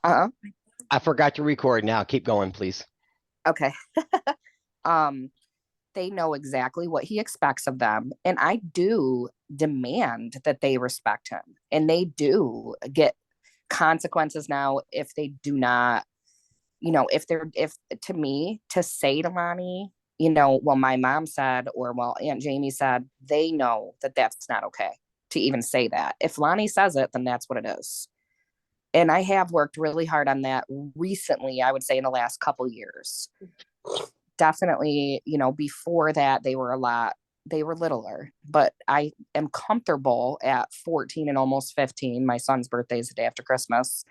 Uh-huh. I forgot to record now. Keep going, please. Okay. Um, they know exactly what he expects of them, and I do demand that they respect him, and they do get consequences now if they do not, if to me to say to Lonnie, well, my mom said, or well, Aunt Jamie said, they know that that's not okay to even say that. If Lonnie says it, then that's what it is. And I have worked really hard on that recently, I would say in the last couple years. Definitely, before that they were littler, but I am comfortable at 14 and almost 15. My son's birthday is the day after Christmas.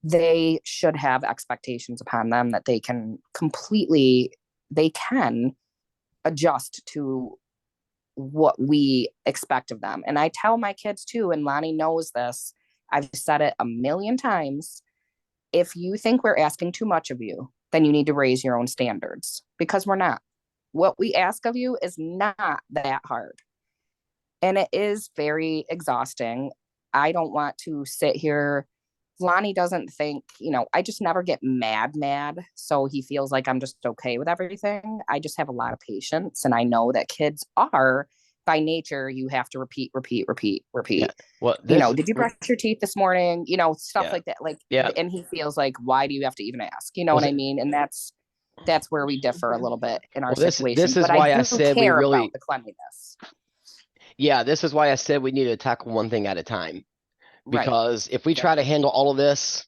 They should have expectations upon them that they can adjust to what we expect of them. And I tell my kids too, and Lonnie knows this. I've said it a million times. If you think we're asking too much of you, then you need to raise your own standards, because we're not. What we ask of you is not that hard. And it is very exhausting. I don't want to sit here. Lonnie doesn't think, I just never get mad. So he feels like I'm just okay with everything. I just have a lot of patience. And I know that kids are, by nature, you have to repeat, repeat, repeat, Yeah. repeat. Well, this, Did you brush your teeth this morning? Stuff yeah, like that. Like, yeah. and he feels like, why do you have to even ask? You know Well, what I mean? And that's where we differ a little bit in our this situation. is But I why I do said we care about really, the cleanliness. yeah, this is why I said we need to tackle one thing at a time. Right. Because if we try to handle all of this,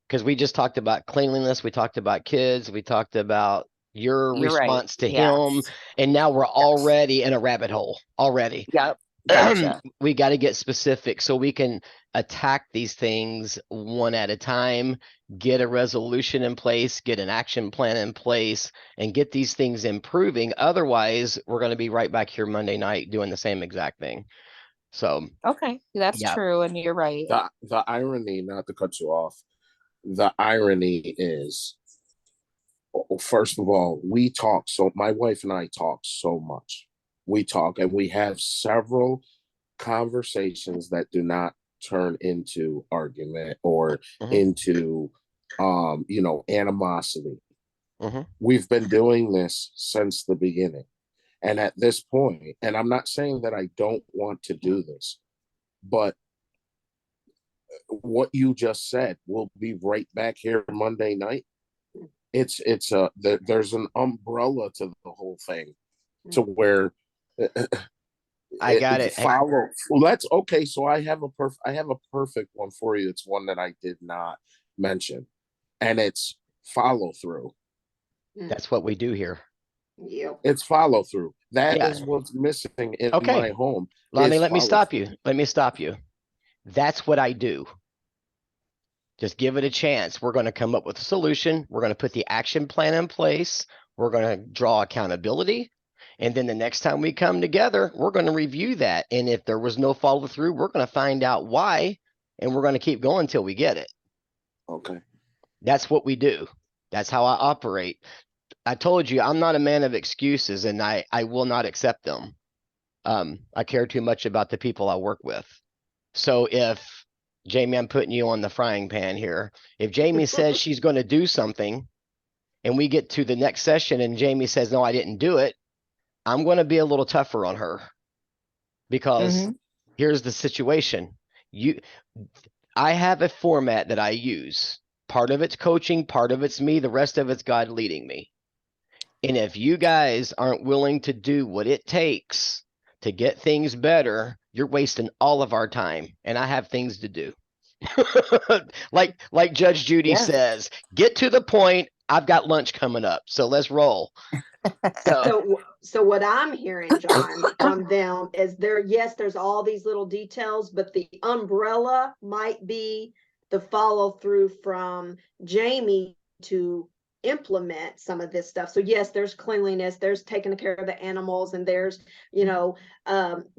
because we just talked about cleanliness, we talked about kids, we talked about your You're right. response to him, Yes. and now we're Yes. already in a rabbit hole already. Yep. Gotcha. We got to get specific so we can attack these things one at a time, get a resolution in place, get an action plan in place, and get these things improving. Otherwise, we're going to be right back here Monday night doing the same exact thing. So, Okay. That's yeah. true. And you're right. The irony, not to cut you off, the irony is, first of all, we talk so my wife and I talk so much. We talk and we have several conversations that do not turn into argument or Mhm, into animosity. mhm. We've been doing this since the beginning. And at this point, and I'm not saying that I don't want to do this, but what you just said, we'll be right back here Monday night. There's an umbrella to the whole thing, to where I got it it. follow. Well, that's okay. So I have a perfect one for you. It's one that I did not mention, and it's follow through. That's what we do here. Yep. It's follow through. That Yeah. is what's missing in my Okay. home Lonnie, is let me follow stop through. you. Let me stop you. That's what I do. Just give it a chance. We're going to come up with a solution. We're going to put the action plan in place. We're going to draw accountability. And then the next time we come together, we're going to review that. And if there was no follow through, we're going to find out why. And we're going to keep going until we get it. Okay. That's what we do. That's how I operate. I told you I'm not a man of excuses, and I will not accept them. I care too much about the people I work with. So if Jamie, I'm putting you on the frying pan here. If Jamie says she's going to do something and we get to the next session and Jamie says, no, I didn't do it, I'm going to be a little tougher on her because Mm-hmm. here's the situation. I have a format that I use. Part of it's coaching, part of it's me, the rest of it's God leading me. And if you guys aren't willing to do what it takes to get things better, you're wasting all of our time. And I have things to do. like Judge Judy Yeah. says, get to the point. I've got lunch coming up. So let's roll. So what I'm hearing, John, from them is yes, there's all these little details, but the umbrella might be the follow through from Jamie to implement some of this stuff. So yes, there's cleanliness, there's taking care of the animals, and there's, the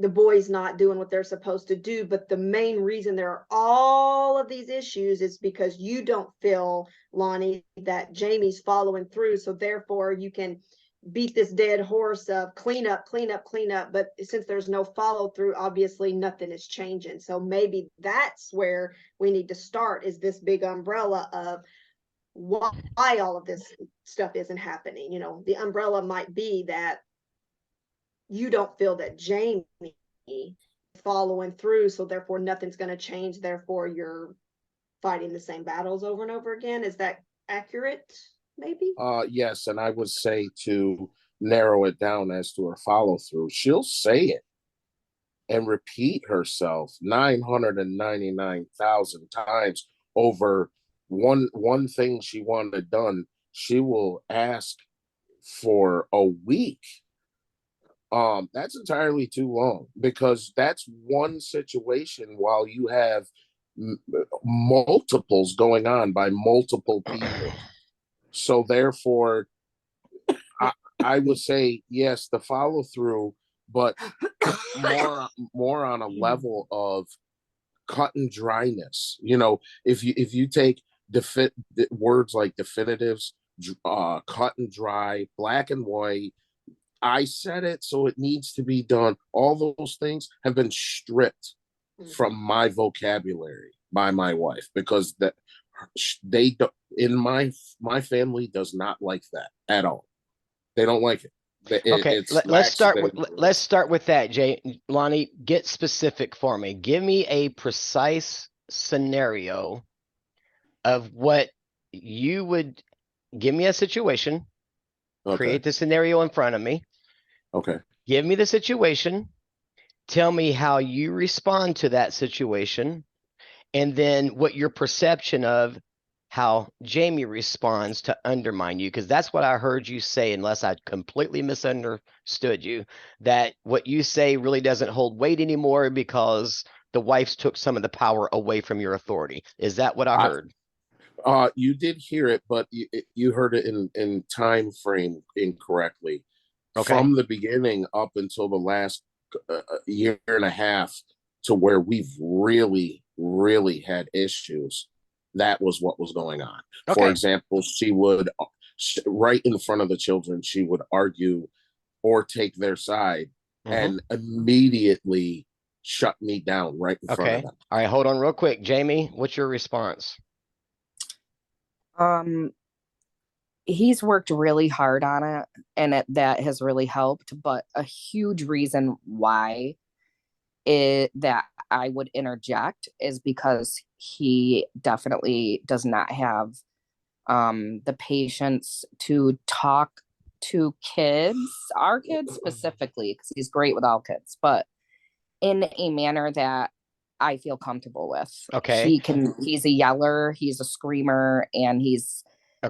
boys not doing what they're supposed to do. But the main reason there are all of these issues is because you don't feel, Lonnie, that Jamie's following through. So therefore you can beat this dead horse of clean up, clean up, clean up. But since there's no follow through, obviously nothing is changing. So maybe that's where we need to start, is this big umbrella of why all of this stuff isn't happening. You know, the umbrella might be that you don't feel that Jamie following through, so therefore nothing's going to change. Therefore, you're fighting the same battles over and over again. Is that accurate? Maybe. Yes, and I would say, to narrow it down as to her follow through, she'll say it and repeat herself 999,000 times over one thing she wanted done. She will ask for a week. That's entirely too long, because that's one situation while you have multiples going on by multiple people. So therefore, I would say yes, the follow through, but more on a level of cut and dryness. You know, if you take words like definitives, cut and dry, black and white, I said it, so it needs to be done. All those things have been stripped from my vocabulary by my wife, because that they don't, in my family does not like that at all. They don't like it. Okay, let's start with that, Lonnie, get specific for me. Give me a precise scenario of what you would give me a situation. Okay. Create the scenario in front of me. Okay. Give me the situation. Tell me how you respond to that situation. And then what your perception of how Jamie responds to undermine you. Because that's what I heard you say, unless I completely misunderstood you, that what you say really doesn't hold weight anymore because the wives took some of the power away from your authority. Is that what I heard? You did hear it, but you heard it in time frame incorrectly. Okay. From the beginning up until the last year and a half, to where we've really had issues, that was what was going on. Okay. For example, she would, right in front of the children, she would argue or take their side and immediately shut me down right in front of them. All right, hold on real quick. Jamie, what's your response? He's worked really hard on it, and that has really helped. But a huge reason why that I would interject is because he definitely does not have the patience to talk to kids, our kids specifically, because he's great with all kids, but in a manner that I feel comfortable with. Okay. He's a yeller, he's a screamer, and he's,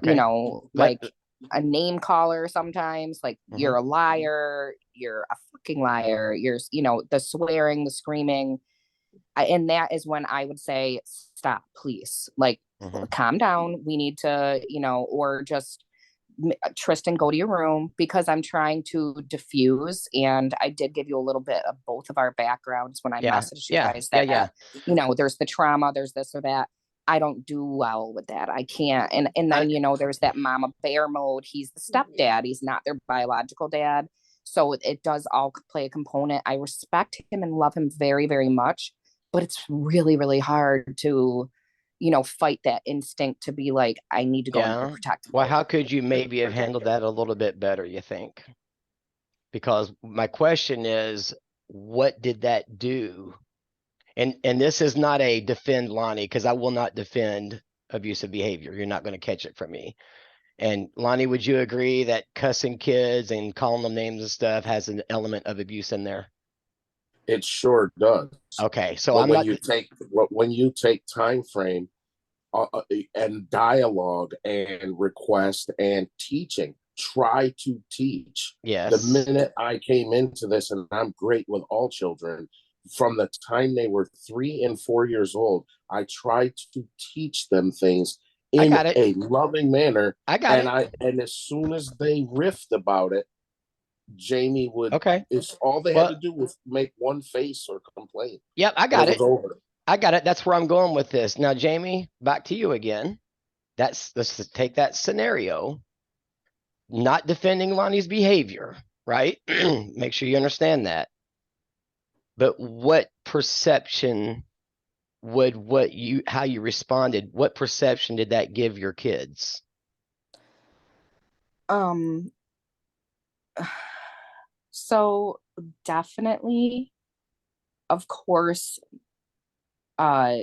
you know, like a name caller sometimes, like you're a liar, you're a fucking liar, you're, you know, the swearing, the screaming. And that is when I would say, stop, please, like, calm down. We need to, you know, or just, Tristan, go to your room, because I'm trying to diffuse. And I did give you a little bit of both of our backgrounds when I messaged you guys that, you know, there's the trauma, there's this or that. I don't do well with that. I can't. And then, you know, there's that mama bear mode. He's the stepdad. He's not their biological dad. So it does all play a component. I respect him and love him very, very much, but it's really, really hard to, you know, fight that instinct to be like, I need to go and protect him. Well, how could you maybe have handled that a little bit better, you think? Because my question is, what did that do? And this is not a defend Lonnie, because I will not defend abusive behavior. You're not going to catch it from me. And Lonnie, would you agree that cussing kids and calling them names and stuff has an element of abuse in there? It sure does. Okay, so when you take time frame and dialogue and request and teaching, try to teach. Yes. The minute I came into this, and I'm great with all children, from the time they were 3 and 4 years old, I tried to teach them things in a loving manner. And as soon as they riffed about it, Jamie would. It's all they had to do was make one face or complain. Yep, I got it. Over. I got it. That's where I'm going with this. Now, Jamie, back to you again. Let's take that scenario. not defending Lonnie's behavior, right? Make sure you understand that. But what perception would how you responded, what perception did that give your kids? So definitely, of course, uh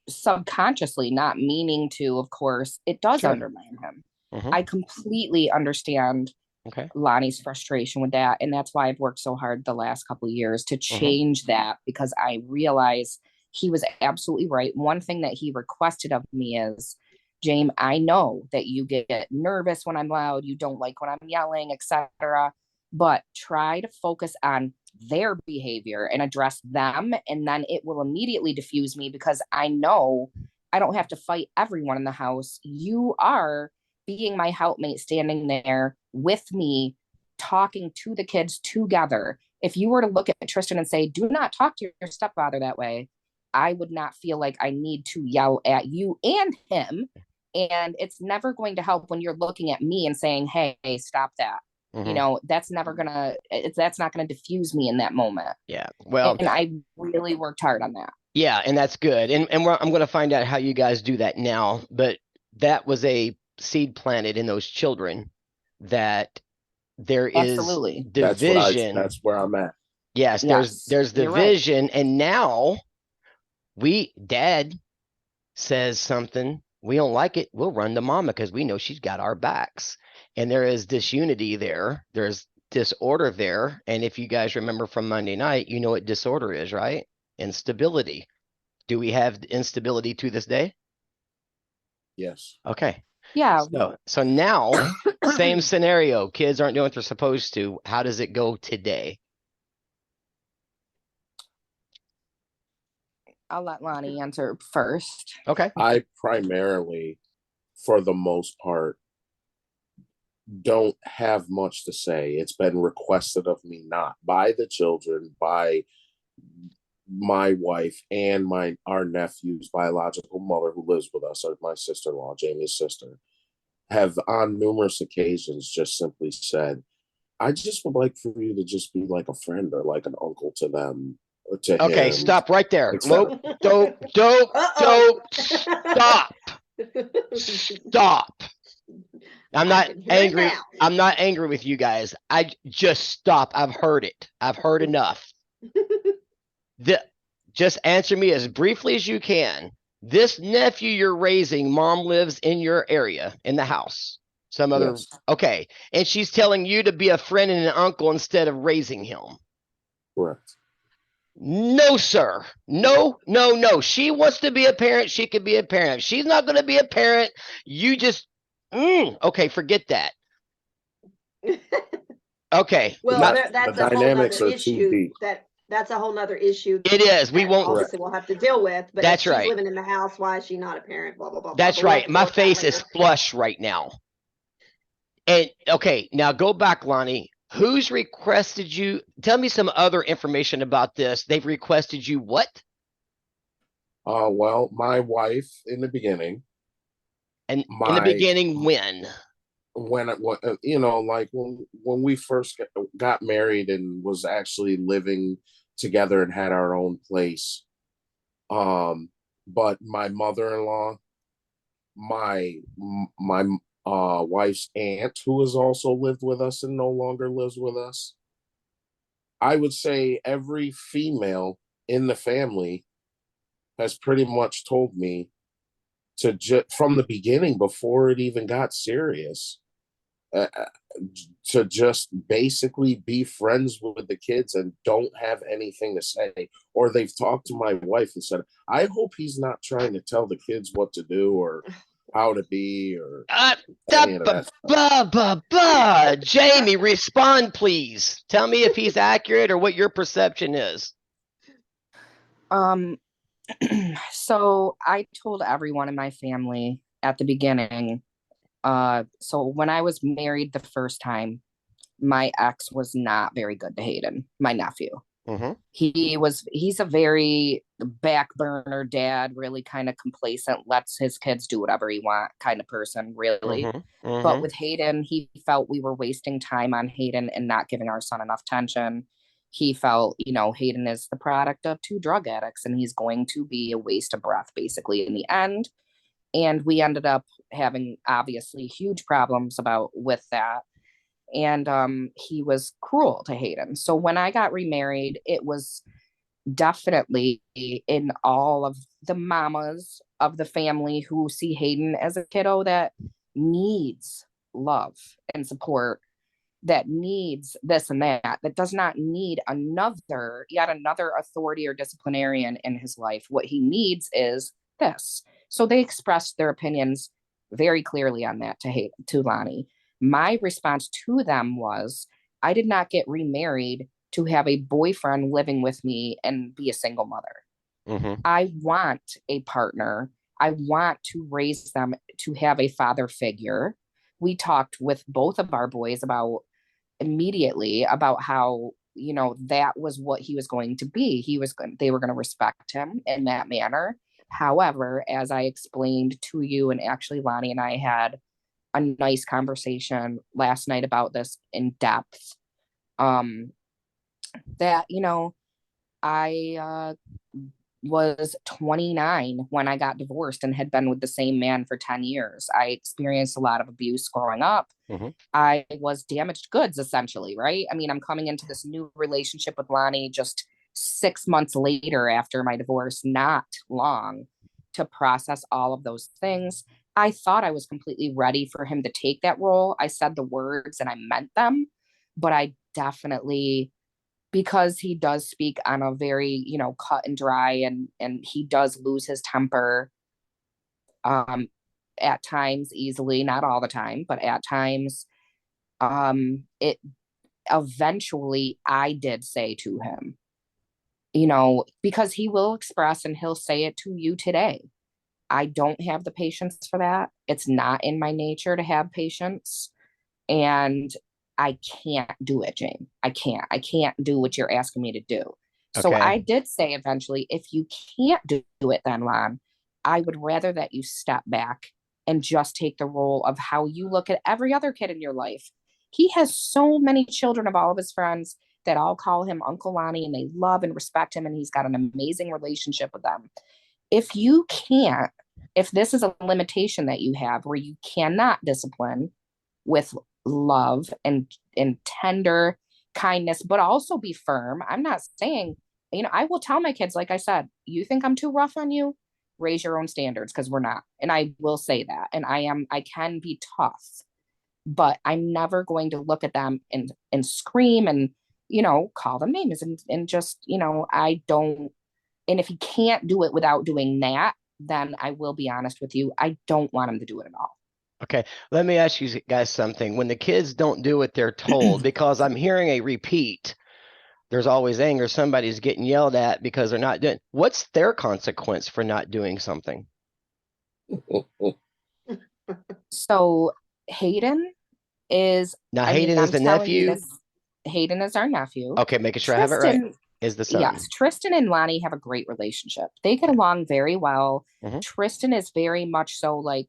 subconsciously, not meaning to, of course, it does Sure. undermine him. Mhm. I completely understand Okay. Lonnie's frustration with that. And that's why I've worked so hard the last couple of years to change that, because I realize he was absolutely right. One thing that he requested of me is, James, I know that you get nervous when I'm loud, you don't like when I'm yelling, etc. But try to focus on their behavior and address them. And then it will immediately diffuse me, because I know I don't have to fight everyone in the house. You are being my helpmate, standing there with me, talking to the kids together. If you were to look at Tristan and say, do not talk to your stepfather that way, I would not feel like I need to yell at you and him. And it's never going to help when you're looking at me and saying, hey, stop that. You know, that's not going to diffuse me in that moment. Yeah. Well, and I really worked hard on that. Yeah, and that's good. And I'm going to find out how you guys do that now. But that was a seed planted in those children, that there is Absolutely. division. That's where I'm at. Yes, Yes, there's you're right. division, and now Dad says something, we don't like it, we'll run to Mama because we know she's got our backs. And there is disunity there. There's disorder there. And if you guys remember from Monday night, you know what disorder is, right? Instability. Do we have instability to this day? Yes. Okay. Yeah. So now, same scenario. Kids aren't doing what they're supposed to. How does it go today? I'll let Lonnie answer first. Okay. I primarily, for the most part, don't have much to say. It's been requested of me, not by the children, by my wife and our nephew's biological mother, who lives with us, or my sister-in-law, Jamie's sister, have on numerous occasions just simply said, I just would like for you to just be like a friend or like an uncle to them or to Okay, him. stop right there. etc. Don't stop. Stop. I'm not angry. I'm not angry with you guys. I just stop. I've heard it. I've heard enough. Just answer me as briefly as you can. This nephew you're raising, mom lives in your area, in the house. Some other, Yes. okay. And she's telling you to be a friend and an uncle instead of raising him. Correct. No, sir. No. She wants to be a parent. She can be a parent. If she's not going to be a parent, you just, okay, forget that. Okay. Well, that's the a whole dynamics nother are too issue. deep. That's a whole nother issue. It is. We that won't. Obviously, we'll have to deal with. But That's if she's right. living in the house, why is she not a parent? Blah blah blah. That's blah. right. My face is flush right now. And okay, now go back, Lonnie. Who's requested you? Tell me some other information about this. They've requested you what? Well, my wife in the beginning. And in the beginning, when you know, like when we first got married and was actually living together and had our own place. But my mother-in-law, my wife's aunt, who has also lived with us and no longer lives with us, I would say every female in the family has pretty much told me to from the beginning, before it even got serious, to just basically be friends with the kids and don't have anything to say. Or they've talked to my wife and said, I hope he's not trying to tell the kids what to do or how to be or any of that. Jamie, respond, please. Tell me if he's accurate or what your perception is. So I told everyone in my family at the beginning. So when I was married the first time, my ex was not very good to Hayden, my nephew. Mm-hmm. He's a very back burner dad, really kind of complacent, lets his kids do whatever he want kind of person, really. Mm-hmm. But Mm-hmm. with Hayden, he felt we were wasting time on Hayden and not giving our son enough attention. He felt, Hayden is the product of two drug addicts and he's going to be a waste of breath basically in the end. And we ended up having obviously huge problems with that. And he was cruel to Hayden. So when I got remarried, it was definitely in all of the mamas of the family who see Hayden as a kiddo that needs love and support, that needs this and that does not need yet another authority or disciplinarian in his life. What he needs is this. So they expressed their opinions very clearly on that to Lonnie. My response to them was, I did not get remarried to have a boyfriend living with me and be a single mother. Mm-hmm. I want a partner. I want to raise them to have a father figure. We talked with both of our boys immediately about how, that was what he was going to be. They were going to respect him in that manner. However, as I explained to you, and actually Lonnie and I had a nice conversation last night about this in depth, that, I was 29 when I got divorced and had been with the same man for 10 years. I experienced a lot of abuse growing up. Mm-hmm. I was damaged goods, essentially, right? I mean, I'm coming into this new relationship with Lonnie just 6 months later after my divorce, not long to process all of those things. I thought I was completely ready for him to take that role. I said the words and I meant them, but I definitely, because he does speak on a very, cut and dry, and he does lose his temper at times easily, not all the time, but at times. It eventually I did say to him, because he will express and he'll say it to you today. I don't have the patience for that. It's not in my nature to have patience. And I can't do it, Jane. I can't do what you're asking me to do. So Okay. I did say eventually, if you can't do it, then Lon, I would rather that you step back and just take the role of how you look at every other kid in your life. He has so many children of all of his friends that all call him Uncle Lonnie and they love and respect him, and he's got an amazing relationship with them. If you can't, if this is a limitation that you have where you cannot discipline with love and tender kindness, but also be firm. I'm not saying, I will tell my kids, like I said, you think I'm too rough on you, raise your own standards, because we're not. And I will say that. And I can be tough, but I'm never going to look at them and scream and, call them names and just, I don't. And if he can't do it without doing that, then I will be honest with you, I don't want him to do it at all. Okay, let me ask you guys something. When the kids don't do what they're told, because I'm hearing a repeat, there's always anger. Somebody's getting yelled at because they're not doing. What's their consequence for not doing something? So Hayden is Now, I Hayden mean, is I'm the telling you nephew. this. Hayden is our nephew. Okay, making sure I have it right. Is the son. Yes, Tristan and Lonnie have a great relationship. They get along very well. Mhm. Tristan is very much so like,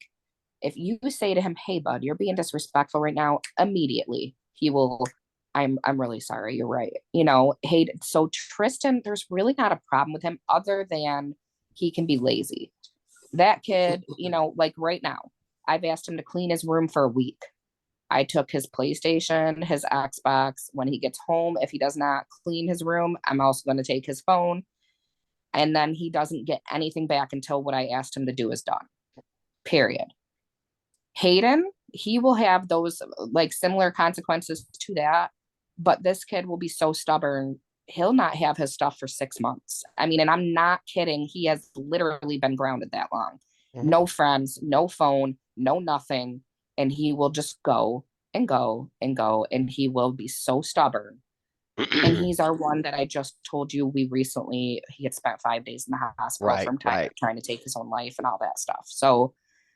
if you say to him, "Hey, bud, you're being disrespectful right now," immediately he will. I'm really sorry. You're right. Hayden. So Tristan, there's really not a problem with him other than he can be lazy. That kid, like right now, I've asked him to clean his room for a week. I took his PlayStation, his Xbox. When he gets home, if he does not clean his room, I'm also going to take his phone. And then he doesn't get anything back until what I asked him to do is done. Period. Hayden, he will have those like similar consequences to that. But this kid will be so stubborn, he'll not have his stuff for 6 months. I mean, and I'm not kidding. He has literally been grounded that long. Mhm. No friends, no phone, no nothing. And he will just go and go and go. And he will be so stubborn. And he's our one that I just told you he had spent 5 days in the hospital Right, from right. trying to take his own life and all that stuff. So,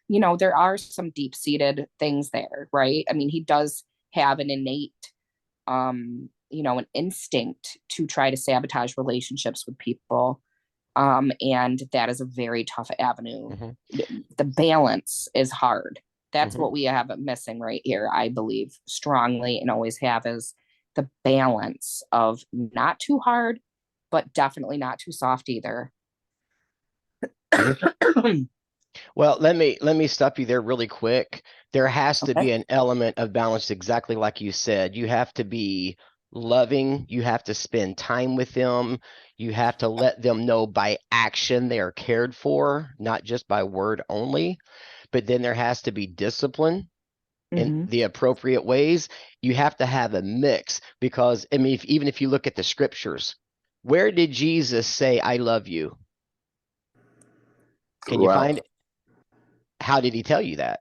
there are some deep-seated things there, right? I mean, he does have an innate an instinct to try to sabotage relationships with people. And that is a very tough avenue. The balance is hard. That's what we have missing right here, I believe strongly, and always have, is the balance of not too hard, but definitely not too soft either. Well, let me stop you there really quick. There has to be Okay. an element of balance, exactly like you said. You have to be loving. You have to spend time with them. You have to let them know by action they are cared for, not just by word only. But then there has to be discipline in the appropriate ways. You have to have a mix, because I mean, even if you look at the scriptures, where did Jesus say, "I love you"? Can you find it? How did he tell you that?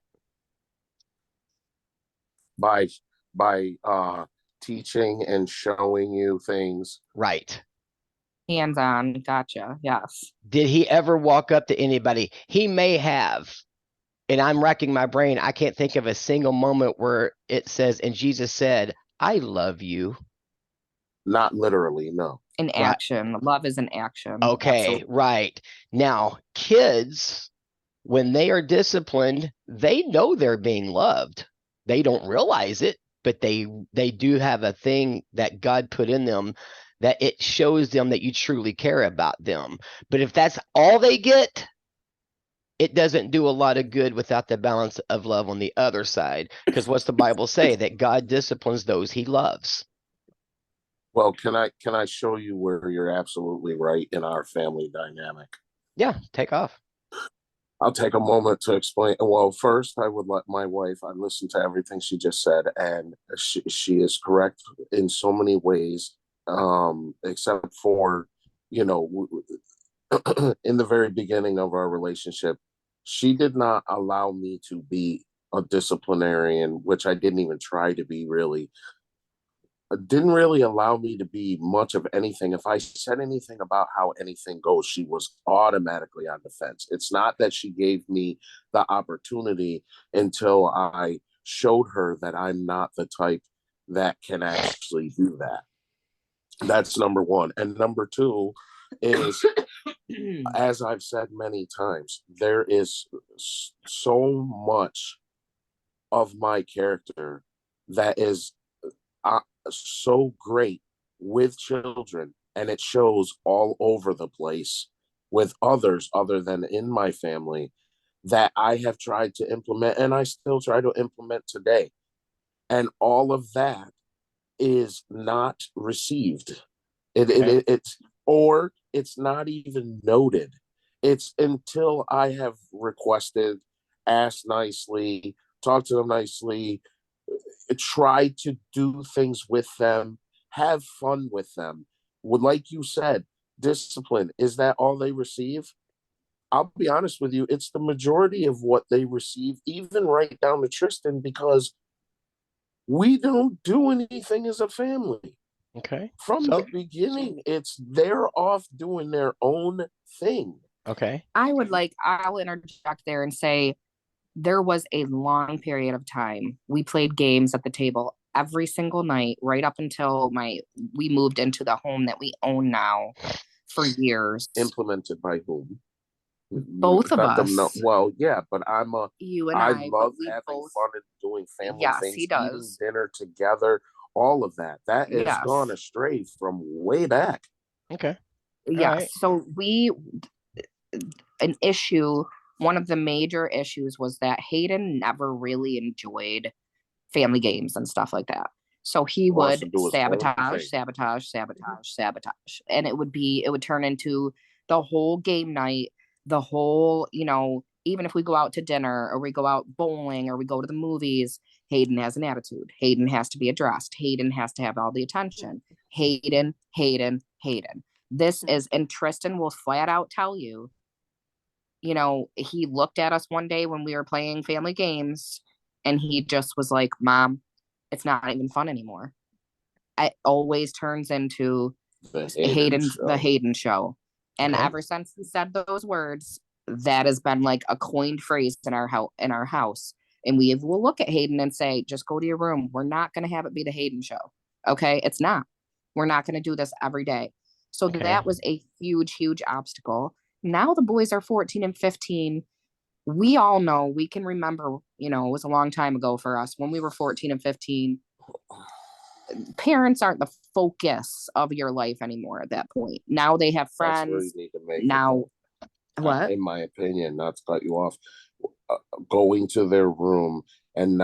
By teaching and showing you things. Right. Hands-on. Gotcha. Yes. Did he ever walk up to anybody? He may have. And I'm racking my brain. I can't think of a single moment where it says, and Jesus said, "I love you." Not literally, no. In action. Love is an action. Okay, Absolutely. right. Now, kids, when they are disciplined, they know they're being loved. They don't realize it, but they do have a thing that God put in them that it shows them that you truly care about them. But if that's all they get, it doesn't do a lot of good without the balance of love on the other side. Because what's the Bible say? That God disciplines those he loves. Well, can I show you where you're absolutely right in our family dynamic? Yeah, take off. I'll take a moment to explain. Well, first, I would let my wife, I listened to everything she just said, and she is correct in so many ways, except for, in the very beginning of our relationship, she did not allow me to be a disciplinarian, which I didn't even try to be really. Didn't really allow me to be much of anything. If I said anything about how anything goes, she was automatically on the fence. It's not that she gave me the opportunity until I showed her that I'm not the type that can actually do that. That's number one. And number two is, as I've said many times, there is so much of my character that is so great with children, and it shows all over the place with others other than in my family, that I have tried to implement, and I still try to implement today. And all of that is not received. It's not even noted. It's until I have requested, asked nicely, talked to them nicely, try to do things with them, have fun with them. Like you said, discipline, is that all they receive? I'll be honest with you, it's the majority of what they receive, even right down to Tristan, because we don't do anything as a family. Okay. From the beginning, they're off doing their own thing. Okay. I'll interject there and say, there was a long period of time we played games at the table every single night, right up until we moved into the home that we own now, for years. Implemented by whom? Both of us. Well, yeah, but you and I love having fun and doing family things, he does. eating dinner together, all of that. That has gone astray from way back. Okay. Yes. Right. So one of the major issues was that Hayden never really enjoyed family games and stuff like that. So he would sabotage. And it would turn into the whole game night, the whole, even if we go out to dinner or we go out bowling or we go to the movies, Hayden has an attitude. Hayden has to be addressed. Hayden has to have all the attention. Hayden. This is, and Tristan will flat out tell you, he looked at us one day when we were playing family games and he just was like, "Mom, it's not even fun anymore." It always turns into the Hayden show. And ever since he said those words, that has been like a coined phrase in our house. And we'll look at Hayden and say, "Just go to your room. We're not going to have it be the Hayden show." Okay. It's not. We're not going to do this every day. So Okay. that was a huge, huge obstacle. Now the boys are 14 and 15. We all know, we can remember, you know, it was a long time ago for us when we were 14 and 15. Parents aren't the focus of your life anymore at that point. Now they have That's where friends. you need to make it, Now, though. what? In my opinion, not to cut you off, going to their room and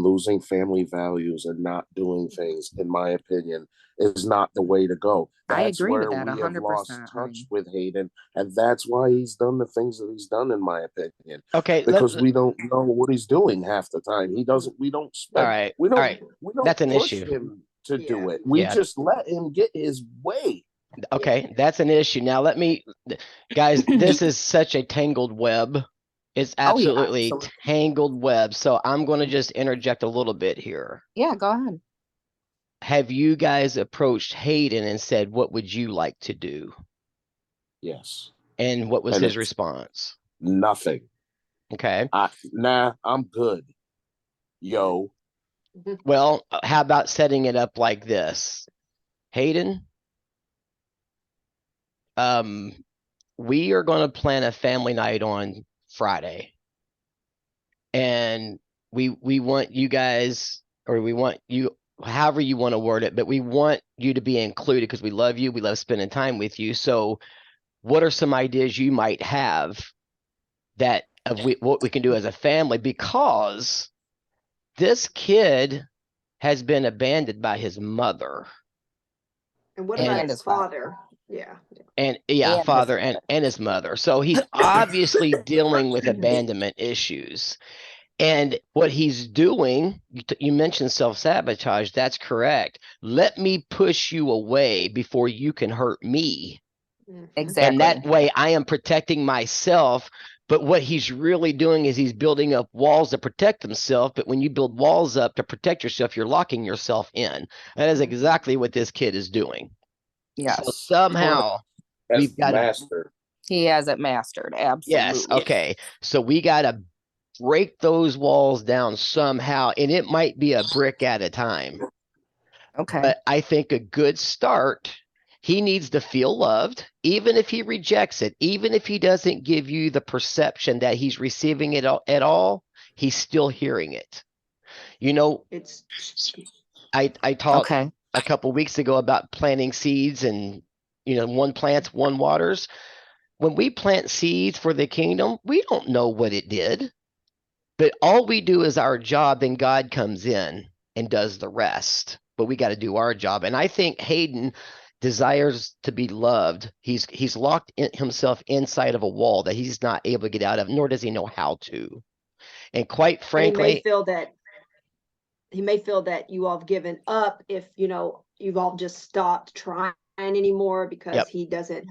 losing family values and not doing things, in my opinion, is not the way to go. I That's agree with where that we have 100%. lost touch with Hayden, and that's why he's done the things that he's done, in my opinion. Okay. Because we don't know what he's doing half the time. He doesn't. We don't spend. All right. We don't. All right. We don't That's an push issue. him to do Yeah. it. We Yeah. just let him get his way. Okay, that's an issue. Now let me, guys, this is such a tangled web. It's Oh, yeah, absolutely absolutely. tangled web. So I'm going to just interject a little bit here. Yeah, go ahead. Have you guys approached Hayden and said, what would you like to do? Yes. And what was And his it's response? nothing. Okay. Nah, I'm good. Yo. Well, how about setting it up like this? Hayden, we are going to plan a family night on Friday. And we want you guys, or we want you, however you want to word it, but we want you to be included because we love you. We love spending time with you. So what are some ideas you might have that of what we can do as a family? Because this kid has been abandoned by his mother. And what And- about And his his father. father? Yeah. And And father his and his mother. So he's obviously dealing with abandonment issues. And what he's doing, you mentioned self-sabotage. That's correct. Let me push you away before you can hurt me. Mhm. Exactly. And that way I am protecting myself. But what he's really doing is he's building up walls to protect himself. But when you build walls up to protect yourself, you're locking yourself in. That is exactly what this kid is doing. Yes. So somehow That's we've got to, master. He has it mastered. Absolutely. yes, okay. So we got to break those walls down somehow, and it might be a brick at a time. Okay. But I think a good start, he needs to feel loved, even if he rejects it, even if he doesn't give you the perception that he's receiving it at all, he's still hearing it. You know, It's I talked Okay. a couple weeks ago about planting seeds and, you know, one plants, one waters. When we plant seeds for the kingdom, we don't know what it did. But all we do is our job, and God comes in and does the rest. But we got to do our job. And I think Hayden desires to be loved. He's locked himself inside of a wall that he's not able to get out of, nor does he know how to. And quite and frankly, he may feel that you all have given up if you've all just stopped trying anymore because Yep. he doesn't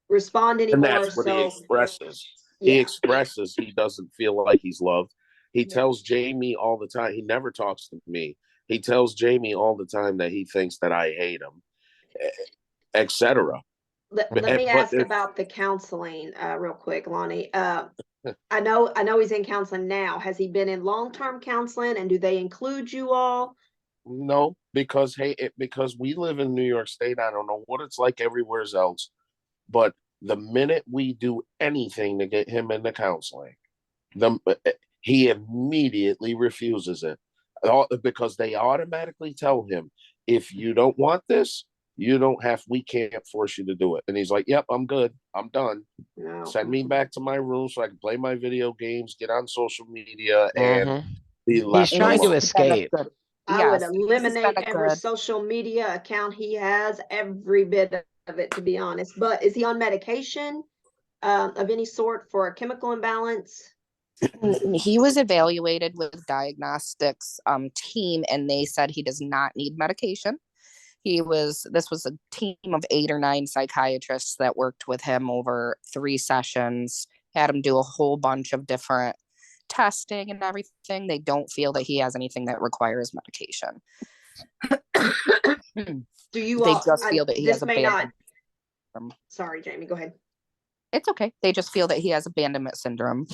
respond And anymore. that's what he So expresses. yeah. He expresses he doesn't feel like he's loved. He Yeah. tells Jamie all the time. He never talks to me. He tells Jamie all the time that he thinks that I hate him, etc. Let But me ask if- about the counseling real quick, Lonnie. I know he's in counseling now. Has he been in long-term counseling, and do they include you all? No, because because we live in New York State. I don't know what it's like everywhere else, but the minute we do anything to get him into counseling, he immediately refuses it, because they automatically tell him, if you don't want this, we can't force you to do it. And he's like, yep, I'm good. I'm done. No. Send me back to my room so I can play my video games, get on social media, and be left He's trying to alone. escape. I would Yes, eliminate been a every good- social media account he has, every bit of it, to be honest. But is he on medication of any sort for a chemical imbalance? He was evaluated with diagnostics team, and they said he does not need medication. This was a team of 8 or 9 psychiatrists that worked with him over 3 sessions, had him do a whole bunch of different testing and everything. They don't feel that he has anything that requires medication. Do you They all just feel that he this has may not abandonment syndrome. sorry, Jamie, go ahead. It's okay. They just feel that he has abandonment syndrome.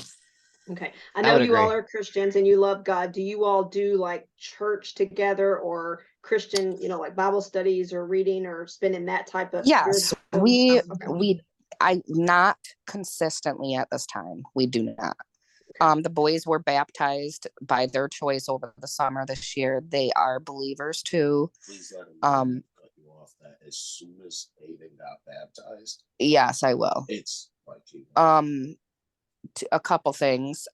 Okay. I I know would you all agree. are Christians and you love God. Do you all do like church together or Christian, like Bible studies or reading or spending that type of Yes, spiritual we time? Okay. we I not consistently at this time. We do not. The boys were baptized by their choice over the summer this year. They are believers too. Please let him Um, cut you off that as soon as Aiden got baptized, yes, I will. it's like A couple things.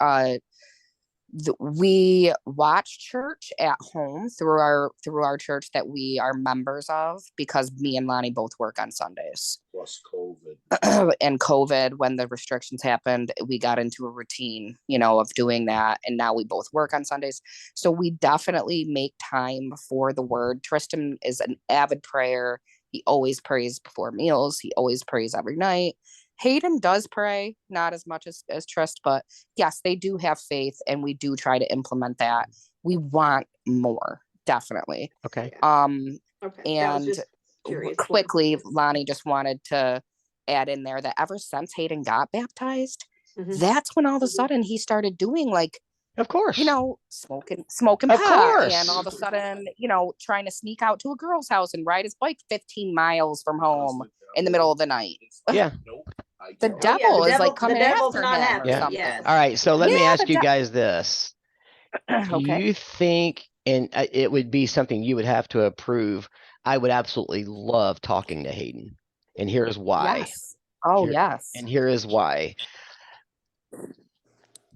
We watch church at home through our church that we are members of, because me and Lonnie both work on Sundays. plus COVID. And COVID, when the restrictions happened, we got into a routine, of doing that. And now we both work on Sundays. So we definitely make time for the word. Tristan is an avid prayer. He always prays before meals. He always prays every night. Hayden does pray, not as much as Trist, but yes, they do have faith and we do try to implement that. We want more, definitely. Okay. Okay. That was And just curious. quickly, Lonnie just wanted to add in there that ever since Hayden got baptized, Mhm. that's when all of a sudden he started doing like, Of course. smoking Of pot, course. and all of a sudden, trying to sneak out to a girl's house and ride his bike 15 miles from home in the middle of the night. Yeah. The Oh, yeah, devil is like the coming devil's after not him happy. or Yeah. something. Yes. All right. So let me Yeah, ask the you guys this. Do Okay. you think, and it would be something you would have to approve, I would absolutely love talking to Hayden. And here's why. Yes. Oh, Here- yes. And here is why.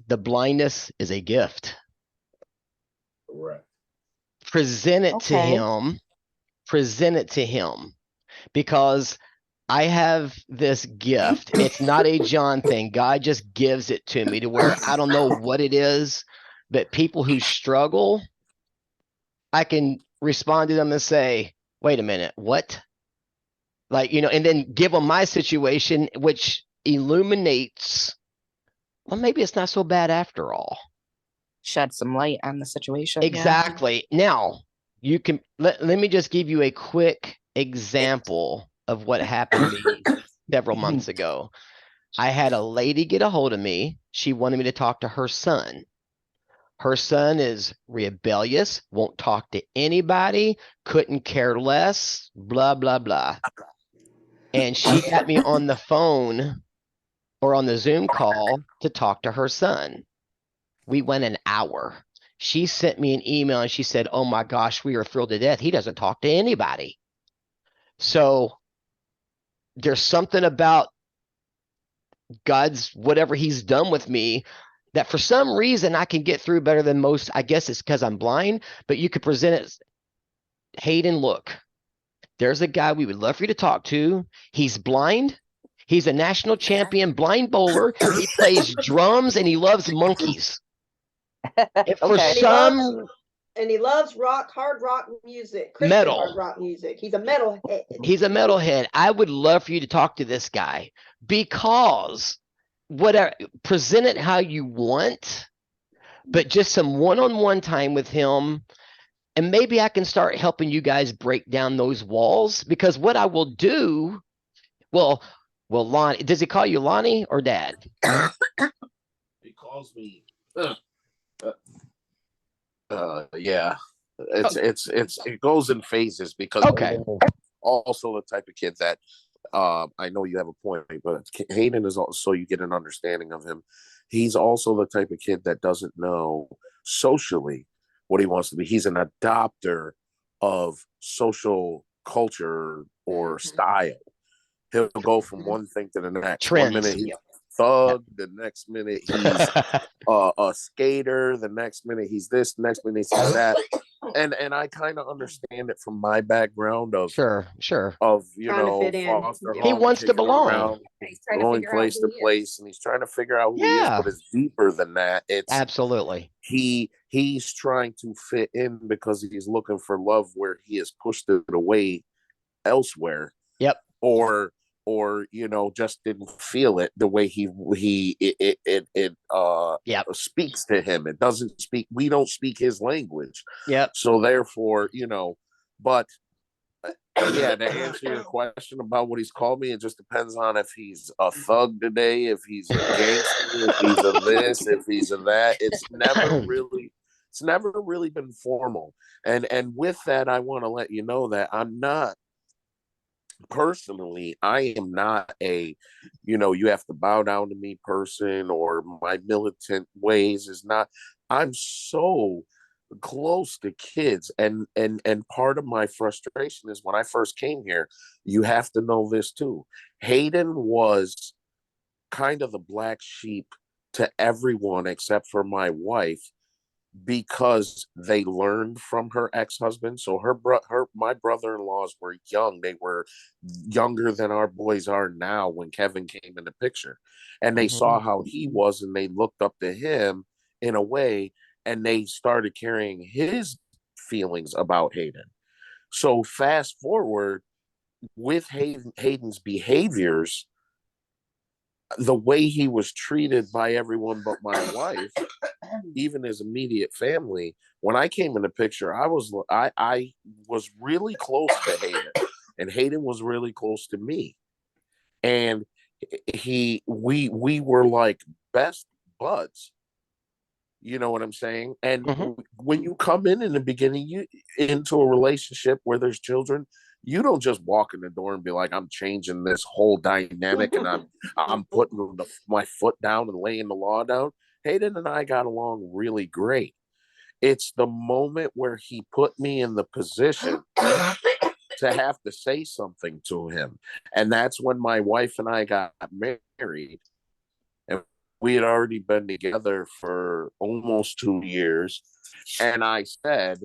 The blindness is a gift. Correct. Present it to Okay. him. Present it to him. Because I have this gift. It's not a John thing. God just gives it to me to where I don't know what it is, but people who struggle, I can respond to them and say, wait a minute, what? Like, and then give them my situation, which illuminates, well, maybe it's not so bad after all. Shed some light on the situation. yeah. Exactly. Now, you can, let me just give you a quick example of what happened to me several months ago. I had a lady get a hold of me. She wanted me to talk to her son. Her son is rebellious, won't talk to anybody, couldn't care less, blah, blah, blah. And she got me on the phone or on the Zoom call to talk to her son. We went an hour. She sent me an email and she said, oh my gosh, we are thrilled to death. He doesn't talk to anybody. So there's something about God's whatever he's done with me that for some reason I can get through better than most. I guess it's because I'm blind, but you could present it. Hayden, look, there's a guy we would love for you to talk to. He's blind. He's a national champion blind bowler. He plays drums and he loves monkeys. If for Okay. some And he loves hard rock music, Christian Metal. hard rock music. He's a metalhead. He's a metalhead. I would love for you to talk to this guy because whatever, present it how you want, but just some one-on-one time with him. And maybe I can start helping you guys break down those walls, because what I will do, well, Lonnie, does he call you Lonnie or Dad? He calls me. Yeah. It goes in phases because Okay. also the type of kid that I know you have a point, but Hayden is also, you get an understanding of him. He's also the type of kid that doesn't know socially what he wants to be. He's an adopter of social culture or style. He'll go from one thing to the next. Trends. 1 minute he's thug, the next minute he's a skater, the next minute he's this, the next minute he's that. And I kind of understand it from my background of Sure. of Trying to fit in. foster He home, wants to kicking belong. around, He's trying to going figure out place who to he is. place, and he's trying to figure out who he is, Yeah. but it's deeper than that. It's Absolutely. he's trying to fit in because he's looking for love where he has pushed it away elsewhere. Yep. Or just didn't feel it the way Yep. speaks to him. It doesn't speak. We don't speak his language. Yep. So therefore, but Yeah, to answer your question about what he's called me, it just depends on if he's a thug today, if he's a gangster, if he's a this, if he's a that. It's never really been formal. And with that, I want to let you know that I'm not personally, I am not a, you have to bow down to me person, or my militant ways is not. I'm so close to kids, and part of my frustration is when I first came here, you have to know this too. Hayden was kind of the black sheep to everyone except for my wife, because they learned from her ex-husband. So my brother-in-laws were young. They were younger than our boys are now when Kevin came in the picture. And they saw how he was, and they looked up to him in a way, and they started carrying his feelings about Hayden. So fast forward with Hayden's behaviors, the way he was treated by everyone but my wife, even his immediate family. When I came in the picture, I was really close to Hayden, and Hayden was really close to me, and we were like best buds. You know what I'm saying? And when you come in the beginning, into a relationship where there's children, you don't just walk in the door and be like, I'm changing this whole dynamic, and I'm putting my foot down and laying the law down. Hayden and I got along really great. It's the moment where he put me in the position to have to say something to him. And that's when my wife and I got married. And we had already been together for almost 2 years. And I said,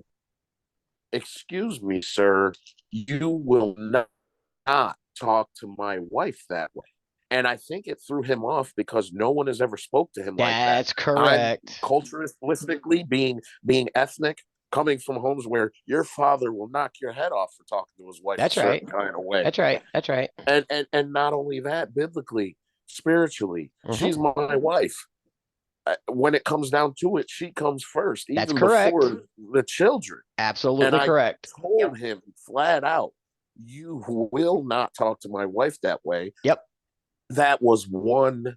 excuse me, sir, you will not talk to my wife that way. And I think it threw him off because no one has ever spoke to him like that. That's correct. Culturalistically, being ethnic, coming from homes where your father will knock your head off for talking to his wife That's a certain right. kind of way. That's right. That's right. And not only that, biblically, spiritually, she's my wife. When it comes down to it, she comes first, even That's correct. before the children. Absolutely And correct. I told him flat out, you will not talk to my wife that way. Yep. That was one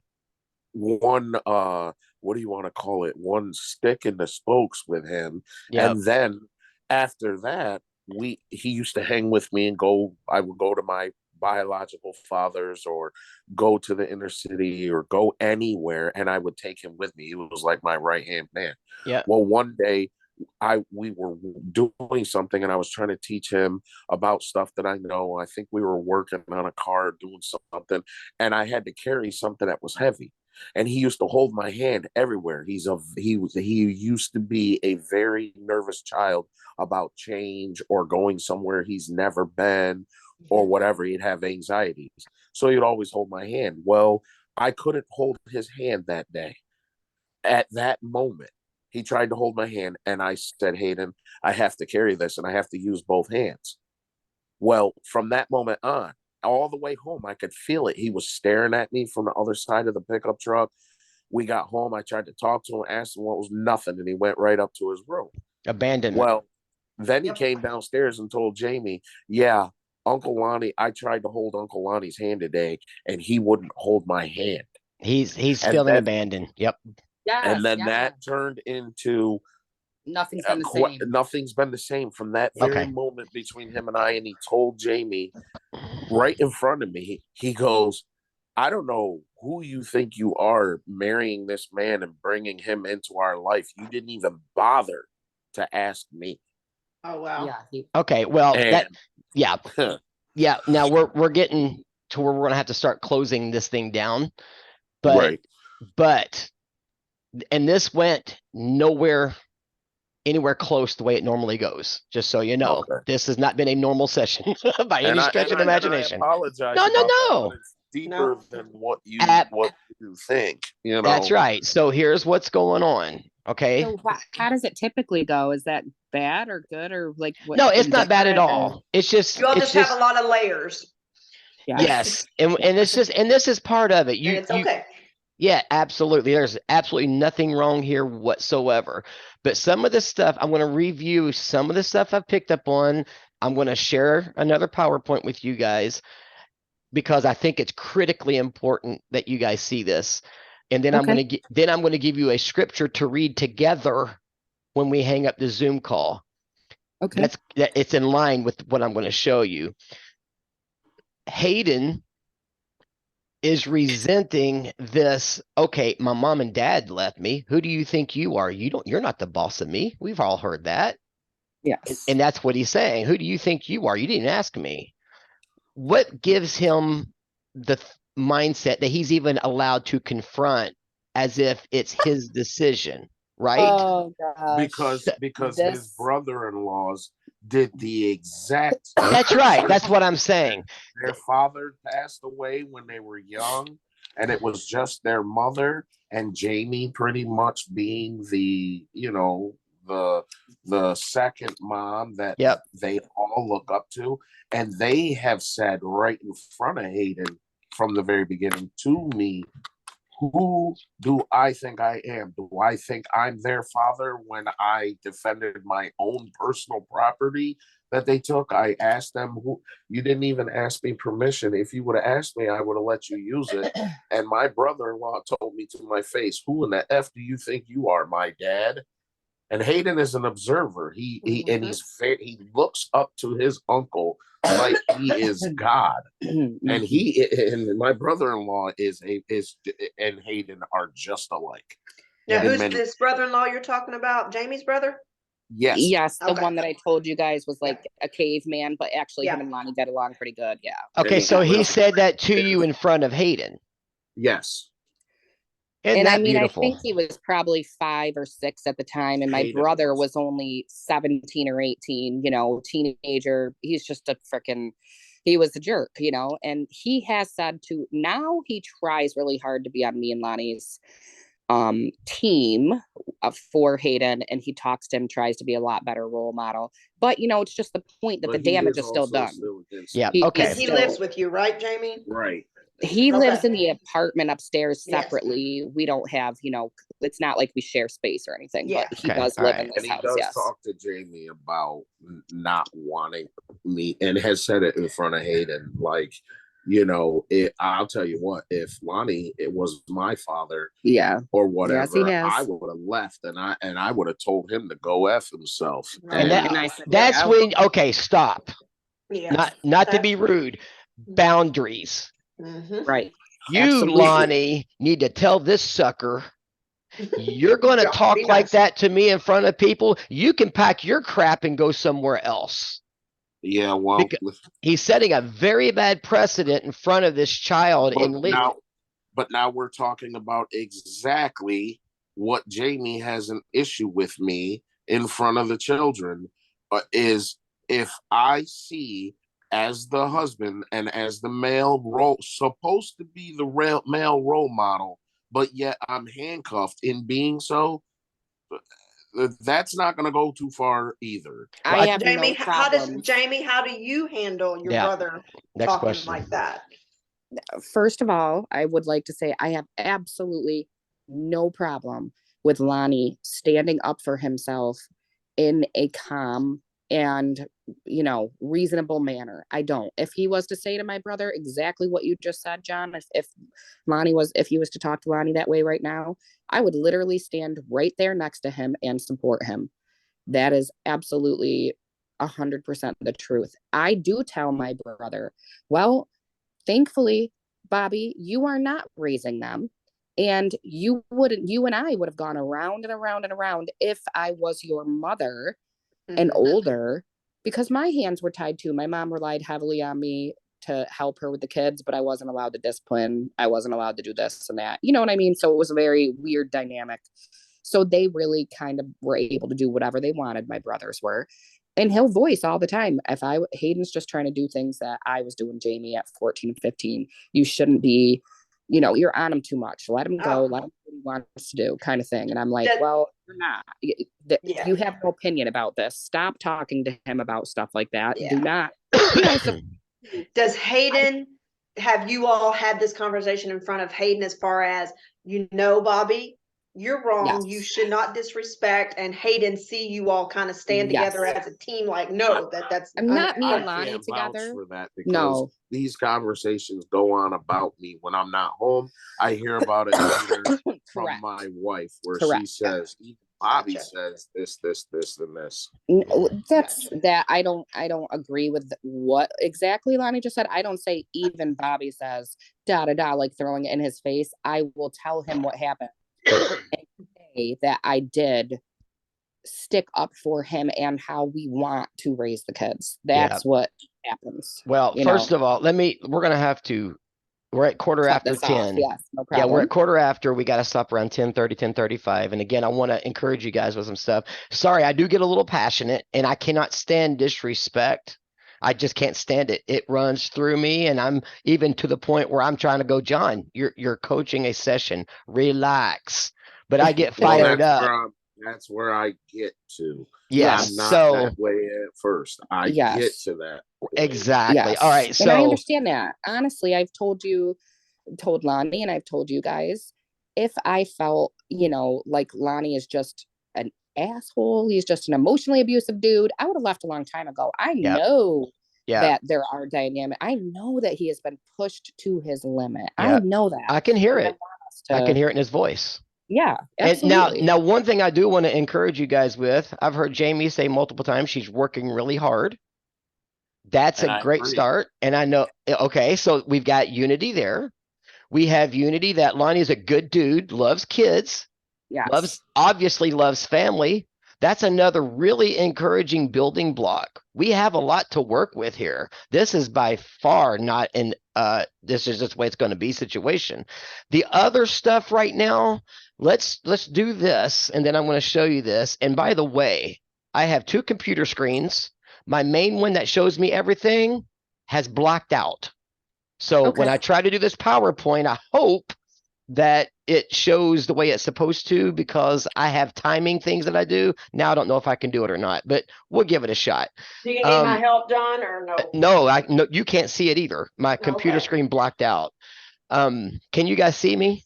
what do you want to call it? One stick in the spokes with him. Yep. And then after that, he used to hang with me, and I would go to my biological father's, or go to the inner city, or go anywhere, and I would take him with me. He was like my right hand man. Yeah. Well, one day we were doing something, and I was trying to teach him about stuff that I know. I think we were working on a car, doing something, and I had to carry something that was heavy. And he used to hold my hand everywhere. He used to be a very nervous child about change or going somewhere he's never been or whatever. He'd have anxieties. So he'd always hold my hand. Well, I couldn't hold his hand that day. At that moment, he tried to hold my hand, and I said, Hayden, I have to carry this, and I have to use both hands. Well, from that moment on, all the way home, I could feel it. He was staring at me from the other side of the pickup truck. We got home. I tried to talk to him, asked him what was nothing, and he went right up to his room. Abandonment. Well, then he came downstairs and told Jamie, yeah, Uncle Lonnie, I tried to hold Uncle Lonnie's hand today, and he wouldn't hold my hand. He's feeling abandoned. Yep. Yes, and then that turned into nothing's been the same. Nothing's been the same from that very moment between him and I. And he told Jamie right in front of me, he goes, I don't know who you think you are marrying this man and bringing him into our life. You didn't even bother to ask me. Oh, wow. Yeah. Okay. Well, yeah. Now we're getting to where we're going to have to start closing this thing down. But this went anywhere close the way it normally goes. Just so you know, this has not been a normal session by any stretch of the imagination. I apologize. No. It's deeper than what you think. You know, that's right. So here's what's going on. Okay. So how does it typically go? Is that bad or good, or like what? No, it's not bad at all. It's just you all just have a lot of layers. Yes, and this is part of it. It's okay. Yeah, absolutely. There's absolutely nothing wrong here whatsoever. But some of the stuff, I'm going to review some of the stuff I've picked up on. I'm going to share another PowerPoint with you guys because I think it's critically important that you guys see this. And then I'm going to give you a scripture to read together when we hang up the Zoom call. Okay. It's in line with what I'm going to show you. Hayden is resenting this. Okay, my mom and dad left me. Who do you think you are? You're not the boss of me. We've all heard that. Yes. And that's what he's saying. Who do you think you are? You didn't ask me. What gives him the mindset that he's even allowed to confront as if it's his decision, right? Oh gosh. Because his brother-in-laws did the exact. That's right. That's what I'm saying. Their father passed away when they were young, and it was just their mother and Jamie pretty much being the, the second mom that they all look up to. And they have said right in front of Hayden from the very beginning to me, who do I think I am? Do I think I'm their father when I defended my own personal property that they took? I asked them, who. You didn't even ask me permission. If you would have asked me, I would have let you use it. And my brother-in-law told me to my face, who in the F do you think you are, my dad? And Hayden is an observer. He looks up to his uncle like he is God. And my brother-in-law and Hayden are just alike. Now, who's this brother-in-law you're talking about? Jamie's brother? Yes. Yes, the one that I told you guys was like a caveman, but actually him and Lonnie get along pretty good. Yeah. Okay, so he said that to you in front of Hayden. Yes. And I mean, beautiful? I think he was probably 5 or 6 at the time, and my brother was only 17 or 18, teenager. He's just he was a jerk, and he has said now he tries really hard to be on me and Lonnie's team for Hayden, and he talks to him, tries to be a lot better role model. But, it's just the point that the damage is still done. Yeah, okay. He lives with you, right, Jamie? Right. He lives in the apartment upstairs separately. Yes. We don't have, it's not like we share space or anything, but he does live in this house. He does talk to Jamie about not wanting me, and has said it in front of Hayden. Like, I'll tell you what, if Lonnie, it was my father, or whatever, I would have left, and I would have told him to go F himself. Right. And that's when, okay, stop. Yeah. Not to be rude. Boundaries. Mm-hmm. Right. You, absolutely. Lonnie, need to tell this sucker, you're going to talk like that to me in front of people. You can pack your crap and go somewhere else. Yeah, well, because he's setting a very bad precedent in front of this child. But now we're talking about exactly what Jamie has an issue with me in front of the children, is if I see as the husband and as the male role, supposed to be the male role model, but yet I'm handcuffed in being so, that's not going to go too far either. Jamie, how do you handle your brother talking like that? First of all, I would like to say I have absolutely no problem with Lonnie standing up for himself in a calm and reasonable manner. I don't. If he was to say to my brother exactly what you just said, John, if he was to talk to Lonnie that way right now, I would literally stand right there next to him and support him. That is absolutely 100% the truth. I do tell my brother, well, thankfully, Bobby, you are not raising them. And you and I would have gone around and around and around if I was your mother and older, because my hands were tied too. My mom relied heavily on me to help her with the kids, but I wasn't allowed to discipline. I wasn't allowed to do this and that. You know what I mean? So it was a very weird dynamic. So they really kind of were able to do whatever they wanted. My brothers were. And he'll voice all the time. Hayden's just trying to do things that I was doing, Jamie, at 14 and 15. You shouldn't be, you're on him too much. Let him go. Let him do what he wants to do, kind of thing. And I'm like, well, you're not. You have no opinion about this. Stop talking to him about stuff like that. Do not. Does Hayden, have you all had this conversation in front of Hayden as far as, Bobby, you're wrong. You Yes. should not disrespect and hate and see you all kind of stand together Yes. as a team. Like, no, that's I'm not me I and Lonnie can't vouch together. for that because No. these conversations go on about me when I'm not home. I hear about it later from Correct. my wife, where she Correct. says, even Bobby Gotcha. says this, this, this, and this. That's that I don't agree with what exactly Lonnie just said. I don't say even Bobby says da da da like throwing it in his face. I will tell him what happened and say that I did stick up for him and how we want to raise the kids. That's what happens. Well, you first know, of all, we're at quarter cut after this off. 10. Yes, no Yeah, we're problem. at quarter after. We got to stop around 10:30, 10:35. And again, I want to encourage you guys with some stuff. Sorry, I do get a little passionate and I cannot stand disrespect. I just can't stand it. It runs through me, and I'm even to the point where I'm trying to go, John, you're coaching a session. Relax. But I get Well, fired up. that's where I get to. Yes. I'm not So that way at first. I Yes. get to that point. exactly. Yes. All right. And I So understand that. Honestly, I've told Lonnie, and I've told you guys, if I felt, like Lonnie is just an asshole, he's just an emotionally abusive dude, I would have left a long time ago. I Yep. know yeah, that there are dynamic. I know that he has been pushed to his limit. Yeah. I know that. I can hear And I it. want us I can to- hear it in his voice. Yeah, And now, absolutely. one thing I do want to encourage you guys with, I've heard Jamie say multiple times she's working really hard. That's And a I great agree. start. And I know, okay, so we've got unity there. We have unity that Lonnie is a good dude, loves kids, Yes. obviously loves family. That's another really encouraging building block. We have a lot to work with here. This is by far not this is just the way it's going to be situation. The other stuff right now, let's do this, and then I'm going to show you this. And by the way, I have 2 computer screens. My main one that shows me everything has blocked out. So when I try to do this PowerPoint, I hope that it shows the way it's supposed to, because I have timing things that I do. Now I don't know if I can do it or not, but we'll give it a shot. Do you need my help, John, or no? No, you can't see it either. My computer screen blocked out. Can you guys see me?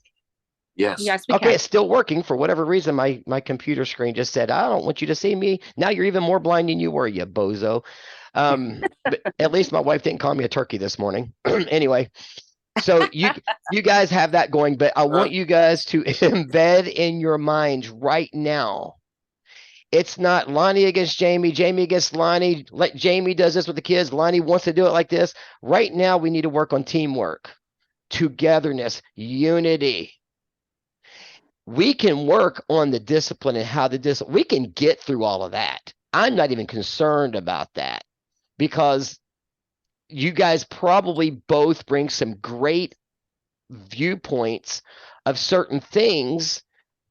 Yes. Yes, we Okay, can. it's still working. For whatever reason, my computer screen just said, I don't want you to see me. Now you're even more blind than you were, you bozo. But at least my wife didn't call me a turkey this morning. Anyway, so you guys have that going, but I want you guys to embed in your minds right now. It's not Lonnie against Jamie, Jamie against Lonnie. Like Jamie does this with the kids. Lonnie wants to do it like this. Right now, we need to work on teamwork, togetherness, unity. We can work on the discipline and how we can get through all of that. I'm not even concerned about that, because you guys probably both bring some great viewpoints of certain things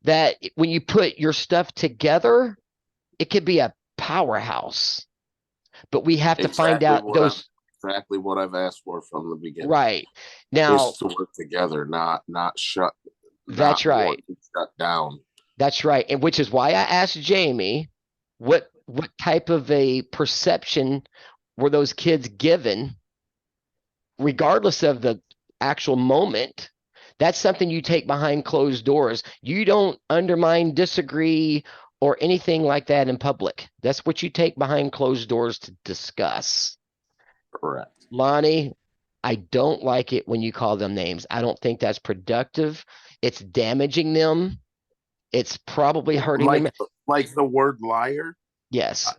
that when you put your stuff together, it could be a powerhouse. But we have to find out those. Exactly what I've asked for from the beginning. Right. Now, is to work together, not shut. That's right. Shut down. That's right. And which is why I asked Jamie, what type of a perception were those kids given, regardless of the actual moment. That's something you take behind closed doors. You don't undermine, disagree, or anything like that in public. That's what you take behind closed doors to discuss. Correct. Lonnie, I don't like it when you call them names. I don't think that's productive. It's damaging them. It's probably hurting them. Like the word liar? Yes.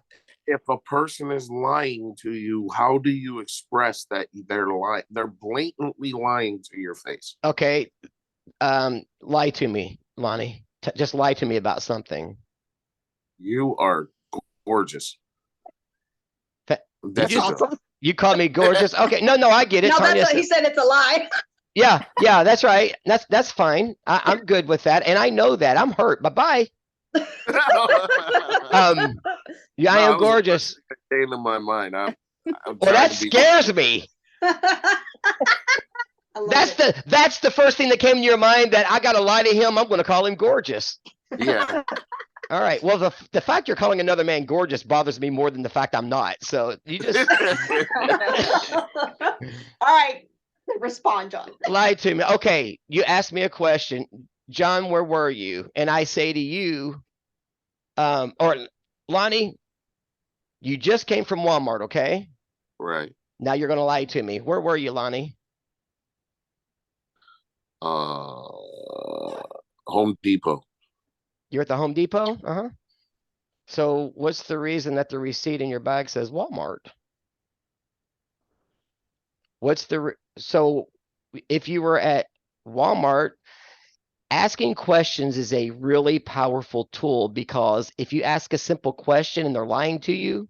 If a person is lying to you, how do you express that they're lying? They're blatantly lying to your face. Okay. Lie to me, Lonnie. Just lie to me about something. You are gorgeous. That's awesome. You call me gorgeous. Okay. No, I get it. No, that's what he said. It's a lie. Yeah, that's right. That's fine. I'm good with that. And I know that. I'm hurt. Bye-bye. Yeah, I am gorgeous. Came in my mind. I'm well, that scares me. That's the first thing that came to your mind, that I gotta lie to him. I'm gonna call him gorgeous. Yeah. All right. Well, the fact you're calling another man gorgeous bothers me more than the fact I'm not. So you just all right. Respond, John. Lie to me. Okay, you asked me a question. John, where were you? And I say to you, or Lonnie, you just came from Walmart, okay? Right. Now you're gonna lie to me. Where were you, Lonnie? Home Depot. You're at the Home Depot? Uh-huh. So what's the reason that the receipt in your bag says Walmart? So if you were at Walmart, asking questions is a really powerful tool, because if you ask a simple question and they're lying to you,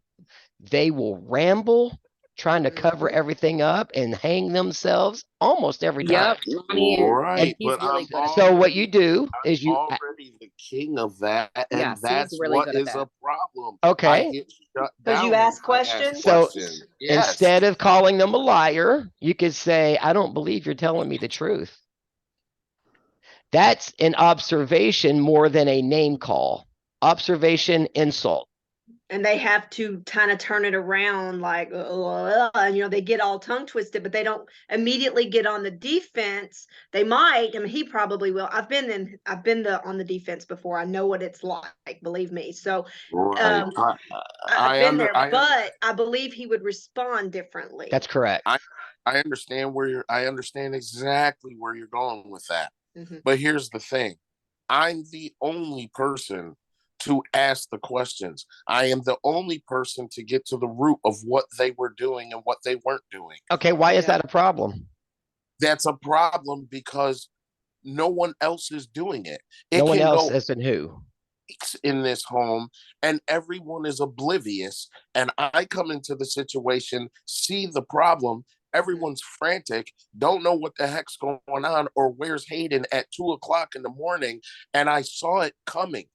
they will ramble trying to cover everything up and hang themselves almost every time. Yep. Lonnie, Right, he's but really I'm good at So that. what you do is you, already the king of that, and Yes, he's that's really what good at is that. a problem. okay. I get shut 'Cause you down ask when I ask questions? So questions. Yes. instead of calling them a liar, you could say, I don't believe you're telling me the truth. That's an observation more than a name call. Observation, insult. And they have to kind of turn it around, like, and, you know, they get all tongue twisted, but they don't immediately get on the defense. They might. I mean, he probably will. I've been on the defense before. I know what it's like, believe me. So, Right. I've been there, but I believe he would respond differently. That's correct. I understand I understand exactly where you're going with that. Mhm. But here's the thing. I'm the only person to ask the questions. I am the only person to get to the root of what they were doing and what they weren't doing. Okay, why is Yeah. that a problem? That's a problem because no one else is doing it. No one can else go as in who? weeks in this home and everyone is oblivious. And I come into the situation, see the problem. Everyone's frantic, don't know what the heck's going on or where's Hayden at 2 o'clock in the morning. And I saw it coming.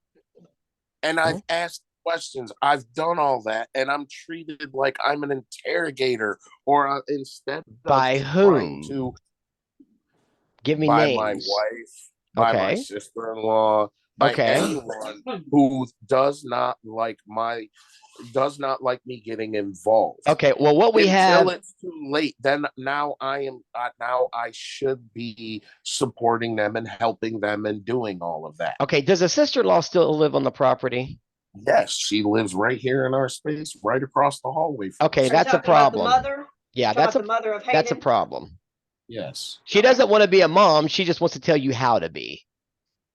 And I've asked questions. I've done all that, and I'm treated like I'm an interrogator, or instead of By trying whom? to Give me by names. my wife, by my Okay. sister-in-law, by Okay. anyone who does not like me getting involved. Okay, well, what we have, Until it's too late, then now I should be supporting them and helping them and doing all of that. okay, does a sister-in-law still live on the property? Yes, she lives right here in our space, right across the hallway from Okay, us. that's a Talking about the problem. mother? Yeah, Talking that's about the mother of that's a Hayden? problem. Yes. She doesn't want to be a mom, she just wants to tell you how to be.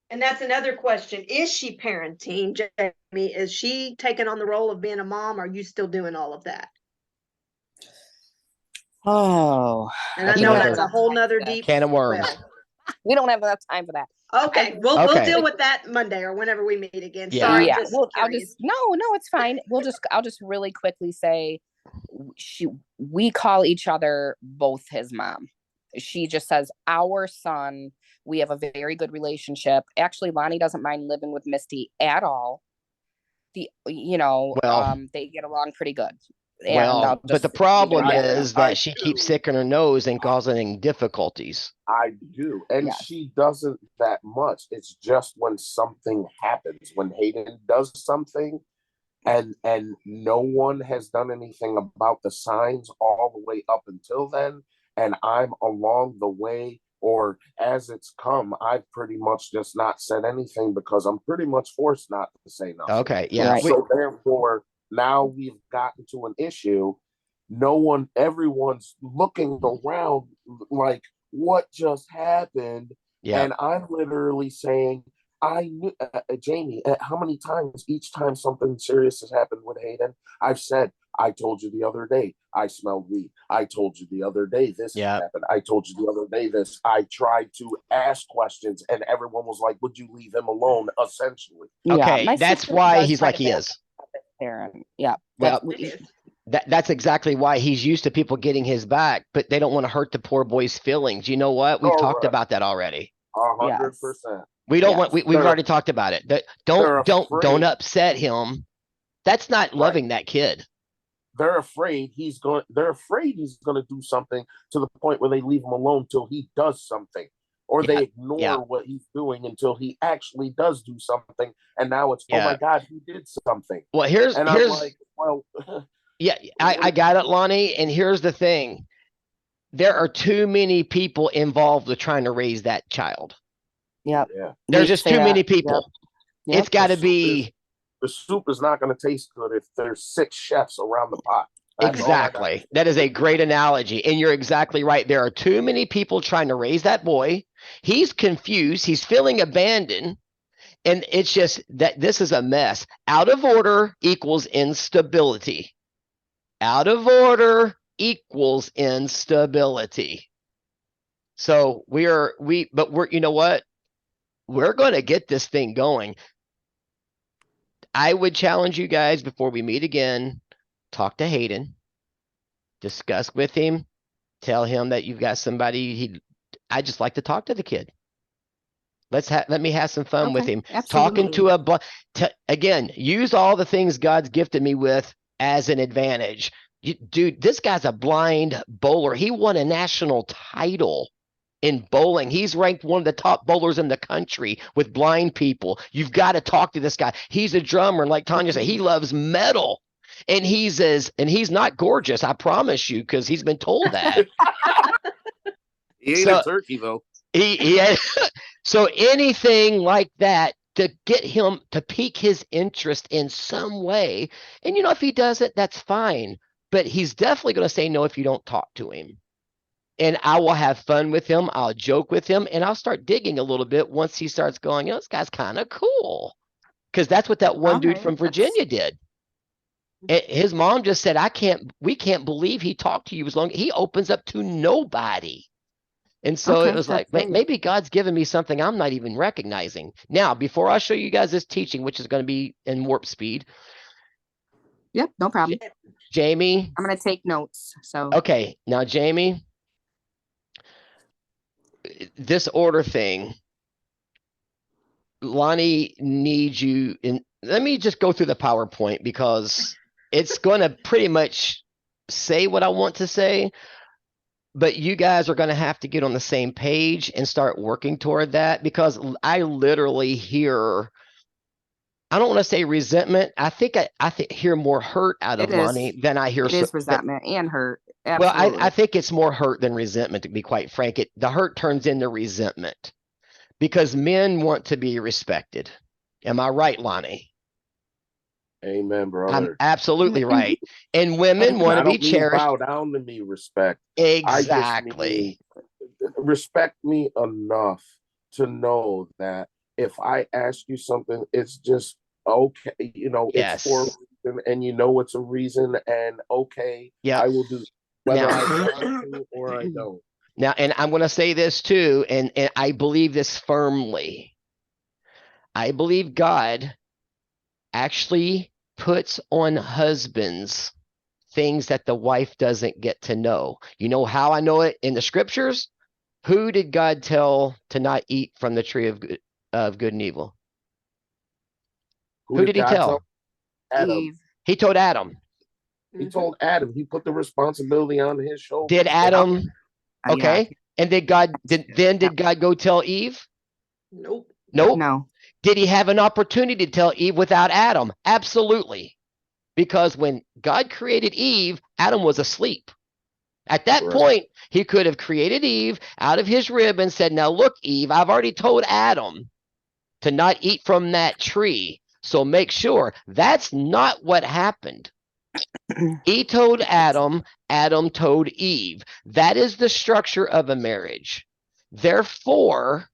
And that's another question. Is she parenting, Jamie? Is she taking on the role of being a mom? Or are you still doing all of that? Oh, And That's I know another that's a whole nother deep can of worms. well. we don't have enough time for that. Okay, we'll Okay. deal with that Monday or whenever we meet again. Yeah. Sorry, Yeah, just well, curious. no, it's fine. I'll just really quickly say, we call each other both his mom. She just says our son. We have a very good relationship. Actually, Lonnie doesn't mind living with Misty at all. Well, they get along pretty good. And well, but the problem leave it at is that. I that she keeps do. sticking her nose and causing difficulties. I do. And Yes. she doesn't that much. It's just when something happens, when Hayden does something and no one has done anything about the signs all the way up until then, and I'm along the way or as it's come, I've pretty much just not said anything because I'm pretty much forced not to say nothing. Okay, yeah. Right. So therefore, now we've gotten to an issue. Everyone's looking around like, what just happened? Yeah. And I'm literally saying, I knew, Jamie, how many times each time something serious has happened with Hayden, I've said, I told you the other day, I smelled weed. I told you the other day this happened. I told you the other day this. I tried to ask questions and everyone was like, would you leave him alone? Essentially. Okay, my that's sister why does he's try like to he back is. up his parent. Yeah. Well, It is. that's exactly why he's used to people getting his back, but they don't want to hurt the poor boy's feelings. You know what? We've talked about that already. 100%. We don't Yes. want. We've already talked about it. Don't afraid. upset him. That's not loving that kid. They're afraid he's going to do something to the point where they leave him alone till he does something, or they ignore what he's doing until he actually does do something. And now it's, oh my God, he did something. Well, here's I'm like, well, yeah, I got it, Lonnie. And here's the thing: there are too many people involved with trying to raise that child. Yep. Yeah. There's Need just to too say many that. people. Yep. It's got to The soup is- be The soup is not going to taste good if there's 6 chefs around the pot. That's all I got. exactly. That is a great analogy. And you're exactly right. There are too many people trying to raise that boy. He's confused. He's feeling abandoned. And it's just that this is a mess. Out of order equals instability. Out of order equals instability. So but we're, you know what? We're going to get this thing going. I would challenge you guys before we meet again, talk to Hayden, discuss with him, tell him that you've got somebody I just like to talk to the kid. Let me have some fun with Okay, him. absolutely. Talking to again, use all the things God's gifted me with as an advantage. Dude, this guy's a blind bowler. He won a national title in bowling. He's ranked one of the top bowlers in the country with blind people. You've got to talk to this guy. He's a drummer, and like Tanya said, he loves metal. And he's not gorgeous, I promise you, because he's been told that. He ain't So- a turkey though. He so anything like that to get him to pique his interest in some way. And if he does it, that's fine. But he's definitely going to say no if you don't talk to him. And I will have fun with him. I'll joke with him, and I'll start digging a little bit once he starts going, this guy's kind of cool. Because that's what that one dude Okay, from Virginia did. His mom just said, we can't believe he talked to you as long. He opens up to nobody. And so it Okay, was like, that's great. maybe God's given me something I'm not even recognizing. Now, before I show you guys this teaching, which is going to be in warp speed, Yep, no problem. Jamie. I'm gonna take notes. So Okay, now, Jamie, this order thing, Lonnie needs you in. Let me just go through the PowerPoint because it's going to pretty much say what I want to say. But you guys are going to have to get on the same page and start working toward that, because I literally hear, I don't want to say resentment. I think hear more hurt out of It is. Lonnie than I hear. it is resentment and hurt. Well, Absolutely. I think it's more hurt than resentment, to be quite frank. The hurt turns into resentment because men want to be respected. Am I right, Lonnie? Amen, I'm brother. absolutely right. And women want I to be don't mean cherished. bow down to me, respect. I just Exactly. mean, respect me enough to know that if I ask you something, it's just okay. It's for a Yes. reason, and it's a reason, and okay, Yeah. I will do whether Now- I want to or I don't. Now, and I'm going to say this too, and I believe this firmly. I believe God actually puts on husbands things that the wife doesn't get to know. You know how I know it? In the scriptures, who did God tell to not eat from the tree of good and evil? Who did he God tell? Adam. Eve. He told Adam. He told Adam. He put the responsibility on his shoulders. Did Adam? Yeah. Okay. And did God go tell Eve? Nope. Nope. No. Did he have an opportunity to tell Eve without Adam? Absolutely. Because when God created Eve, Adam was asleep. At that Right. point, he could have created Eve out of his rib and said, now look, Eve, I've already told Adam to not eat from that tree. So make sure. That's not what happened. He told Adam, Adam told Eve. That is the structure of a marriage. Therefore,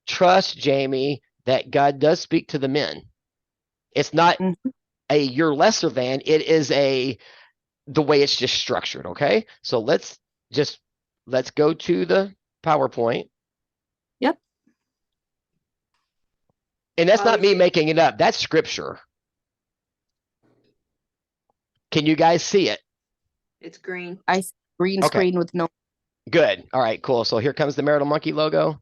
trust, Jamie, that God does speak to the men. It's not you're lesser than, it is the way it's just structured. Okay. So let's go to the PowerPoint. Yep. And that's not me making it up. That's scripture. Can you guys see it? It's green. Green Okay. screen with no. Good. All right, cool. So here comes the Marital Monkey logo.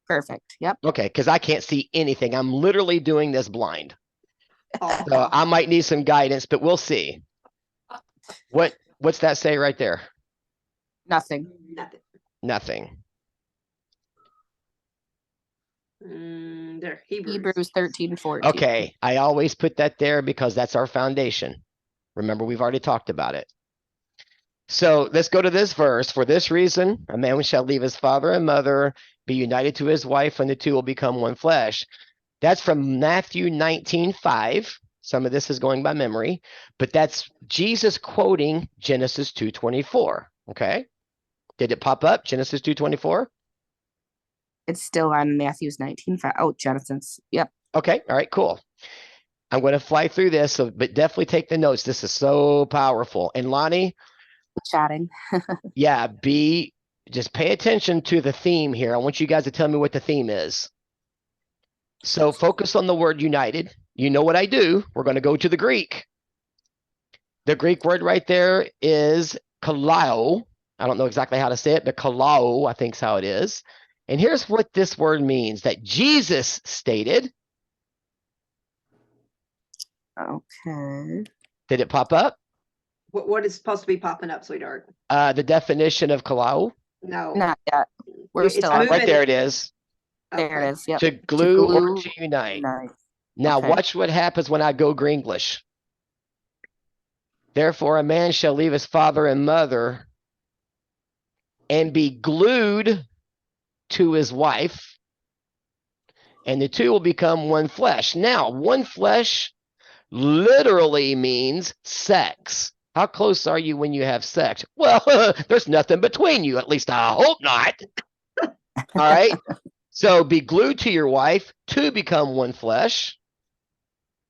Perfect. Yep. Okay. Because I can't see anything. I'm literally doing this blind. So I might need some guidance, but we'll see. What's that say right there? Nothing. Nothing. Nothing. There. Hebrews 13:14. Okay. I always put that there because that's our foundation. Remember, we've already talked about it. So let's go to this verse. For this reason, a man shall leave his father and mother be united to his wife, and the two will become one flesh. That's from Matthew 19:5. Some of this is going by memory, but that's Jesus quoting Genesis 2:24. Okay. Did it pop up? Genesis 2:24? It's still on Matthew's 19:5. Oh, Genesis. Yep. Okay. All right, cool. I'm going to fly through this, but definitely take the notes. This is so powerful. And Lonnie, Chatting. yeah, just pay attention to the theme here. I want you guys to tell me what the theme is. So focus on the word united. You know what I do. We're going to go to the Greek. The Greek word right there is kalao. I don't know exactly how to say it, but kalao, I think is how it is. And here's what this word means that Jesus stated. Okay. Did it pop up? What is supposed to be popping up, sweetheart? The definition of kalao. No. Not yet. We're It's still on moving. Right there it is. There it is. Yep. To glue or glue, to unite. unite. Now Okay. watch what happens when I go Gringlish. Therefore, a man shall leave his father and mother and be glued to his wife, and the two will become one flesh. Now, one flesh literally means sex. How close are you when you have sex? Well, there's nothing between you. At least I hope not. All right. So be glued to your wife to become one flesh.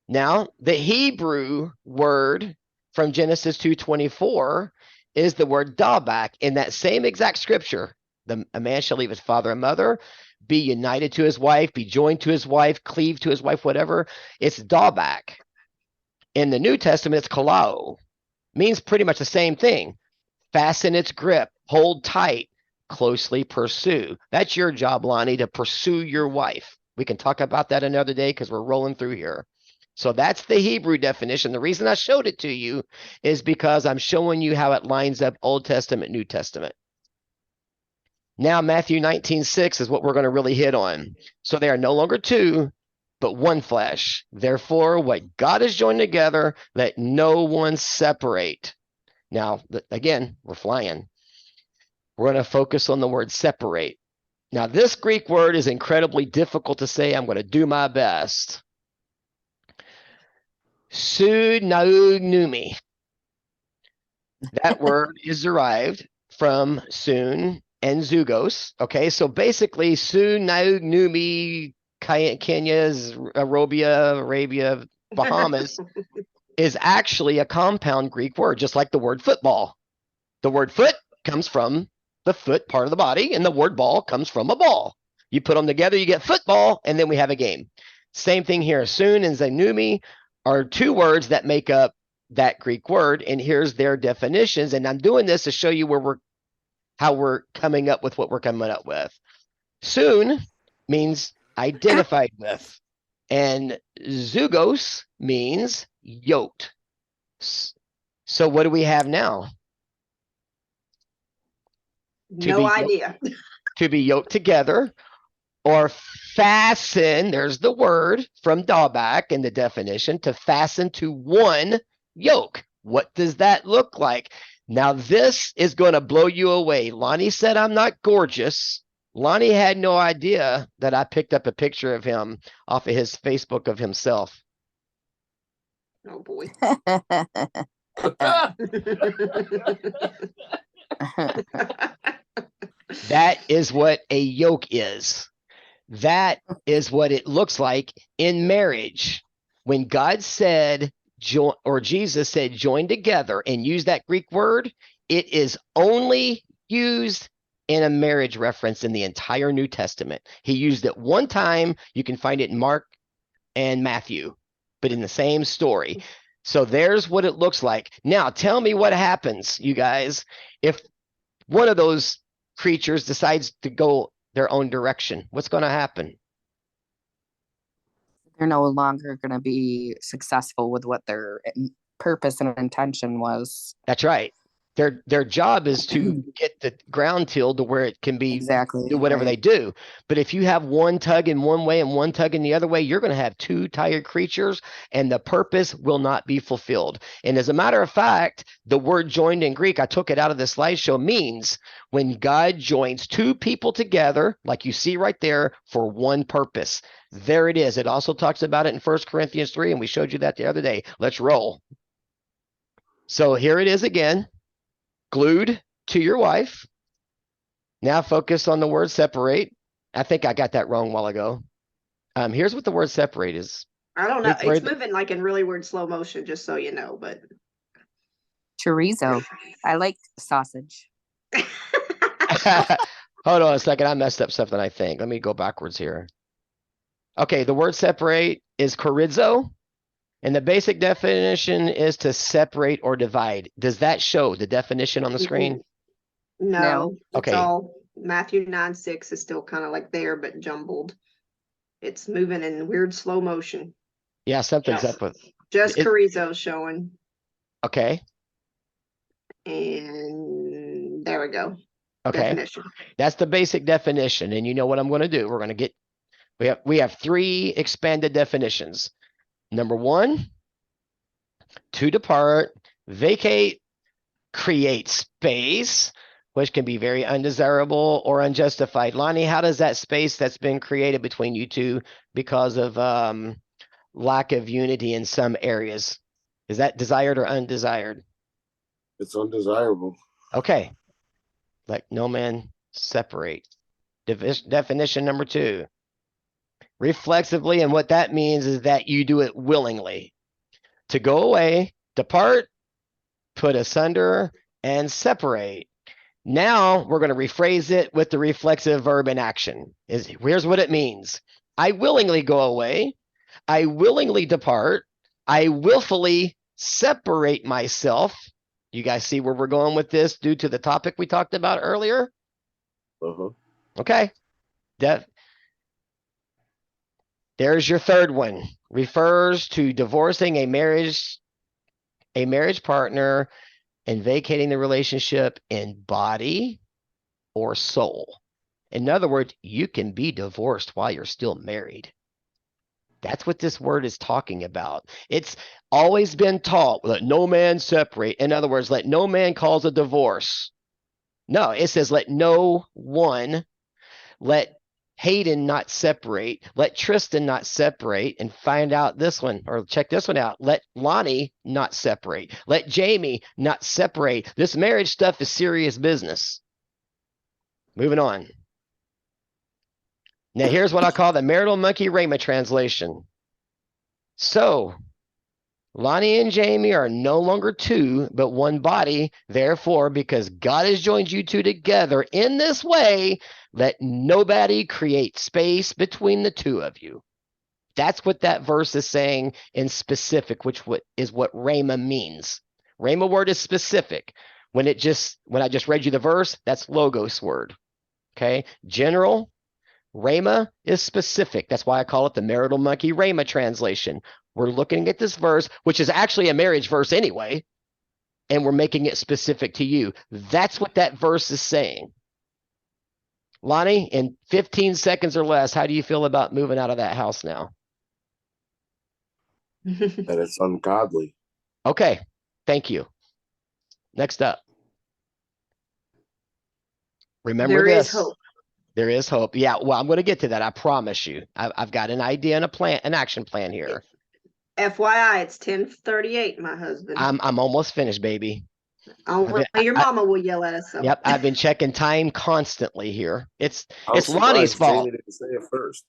Now, the Hebrew word from Genesis 2:24 is the word dabak. In that same exact scripture, a man shall leave his father and mother, be united to his wife, be joined to his wife, cleave to his wife, whatever. It's dabak. In the New Testament, it's kalao. Means pretty much the same thing. Fasten its grip, hold tight, closely pursue. That's your job, Lonnie, to pursue your wife. We can talk about that another day because we're rolling through here. So that's the Hebrew definition. The reason I showed it to you is because I'm showing you how it lines up Old Testament, New Testament. Now, Matthew 19:6 is what we're going to really hit on. So they are no longer two, but one flesh. Therefore, what God has joined together, let no one separate. Now, again, we're flying. We're going to focus on the word separate. Now, this Greek word is incredibly difficult to say. I'm going to do my best. Sunaunumi. That word is derived from soon and zugos. Okay, so basically, Sunaunumi, Kenya's, Arabia, Bahamas is actually a compound Greek word, just like the word football. The word foot comes from the foot part of the body, and the word ball comes from a ball. You put them together, you get football, and then we have a game. Same thing here. Soon and Zanumi are two words that make up that Greek word, and here's their definitions. And I'm doing this to show you how we're coming up with what we're coming up with. Soon means identified with, and zugos means yoked. So what do we have now? No idea. To be yoked together or fasten, there's the word from Dahlback in the definition, to fasten to one yoke. What does that look like? Now, this is going to blow you away. Lonnie said I'm not gorgeous. Lonnie had no idea that I picked up a picture of him off of his Facebook of himself. Oh boy. That is what a yoke is. That is what it looks like in marriage. When God said, or Jesus said, join together and use that Greek word, it is only used in a marriage reference in the entire New Testament. He used it one time. You can find it in Mark and Matthew, but in the same story. So there's what it looks like. Now, tell me what happens, you guys, if one of those creatures decides to go their own direction. What's going to happen? They're no longer going to be successful with what their purpose and intention was. That's right. Their job is to get the ground tilled to where it can be Exactly. do whatever they right. do. But if you have one tug in one way and one tug in the other way, you're going to have two tired creatures and the purpose will not be fulfilled. And as a matter of fact, the word joined in Greek, I took it out of the slideshow, means when God joins two people together, like you see right there, for one purpose. There it is. It also talks about it in 1 Corinthians 3, and we showed you that the other day. Let's roll. So here it is again, glued to your wife. Now focus on the word separate. I think I got that wrong a while ago. Here's what the word separate is. I don't know. Big word. It's moving like in really weird slow motion, just so you know, but Chorizo. I like sausage. Hold on a second. I messed up something, I think. Let me go backwards here. Okay, the word separate is chorizo. And the basic definition is to separate or divide. Does that show the definition on the screen? no, it's Okay. all Matthew 9:6 is still kind of like there, but jumbled. It's moving in weird slow motion. Yeah, something's up with. Just It- chorizo showing. Okay. And there we go. Okay. Definition. That's the basic definition. And you know what I'm going to do? We're going to get, we have three expanded definitions. Number one, to depart, vacate, create space, which can be very undesirable or unjustified. Lonnie, how does that space that's been created between you two because of lack of unity in some areas, is that desired or undesired? It's undesirable. Okay. Let no man separate. Definition number two. Reflexively, and what that means is that you do it willingly. To go away, depart, put asunder, and separate. Now we're going to rephrase it with the reflexive verb in action. Here's what it means. I willingly go away. I willingly depart. I willfully separate myself. You guys see where we're going with this due to the topic we talked about earlier? Uh-huh. Okay. There's your third one. Refers to divorcing a marriage partner and vacating the relationship in body or soul. In other words, you can be divorced while you're still married. That's what this word is talking about. It's always been taught, let no man separate. In other words, let no man cause a divorce. No, it says let no one, let Hayden not separate, let Tristan not separate, and find out this one, or check this one out. Let Lonnie not separate. Let Jamie not separate. This marriage stuff is serious business. Moving on. Now here's what I call the marital monkey Rhema translation. So, Lonnie and Jamie are no longer two, but one body. Therefore, because God has joined you two together in this way, let nobody create space between the two of you. That's what that verse is saying in specific, which is what Rhema means. Rhema word is specific. When I just read you the verse, that's logos word. Okay. General, Rhema is specific. That's why I call it the marital monkey Rhema translation. We're looking at this verse, which is actually a marriage verse anyway, and we're making it specific to you. That's what that verse is saying. Lonnie, in 15 seconds or less, how do you feel about moving out of that house now? That it's ungodly. Okay, thank you. Next up. Remember There this. is hope. There is hope. Yeah, well, I'm going to get to that. I promise you. I've got an idea and a plan, an action plan here. FYI, it's 10:38, my husband. I'm almost finished, baby. Only your mama will yell at us. So. Yep, I've been checking time constantly here. It's I'm Lonnie's surprised fault. Jamie didn't say it first.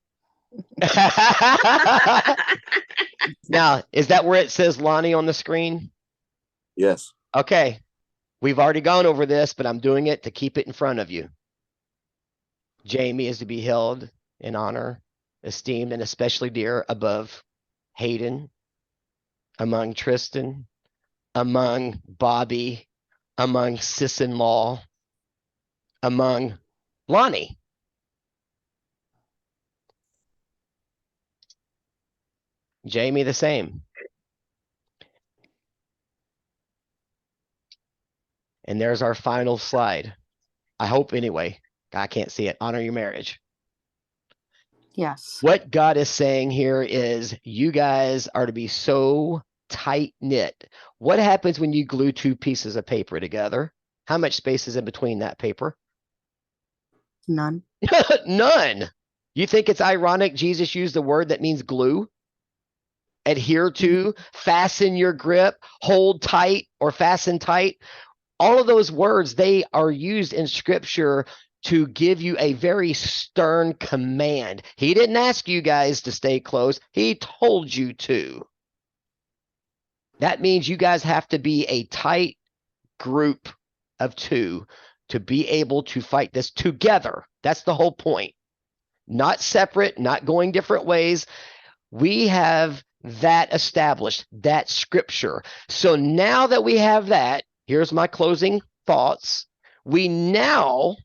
Now, is that where it says Lonnie on the screen? Yes. Okay. We've already gone over this, but I'm doing it to keep it in front of you. Jamie is to be held in honor, esteemed, and especially dear above Hayden, among Tristan, among Bobby, among sis-in-law, among Lonnie. Jamie the same. And there's our final slide. I hope anyway. I can't see it. Honor your marriage. Yes. What God is saying here is you guys are to be so tight knit. What happens when you glue two pieces of paper together? How much space is in between that paper? None. None. You think it's ironic Jesus used the word that means glue? Adhere to, fasten your grip, hold tight, or fasten tight. All of those words, they are used in scripture to give you a very stern command. He didn't ask you guys to stay close. He told you to. That means you guys have to be a tight group of two to be able to fight this together. That's the whole point. Not separate, not going different ways. We have that established, that scripture. So now that we have that, here's my closing thoughts. We now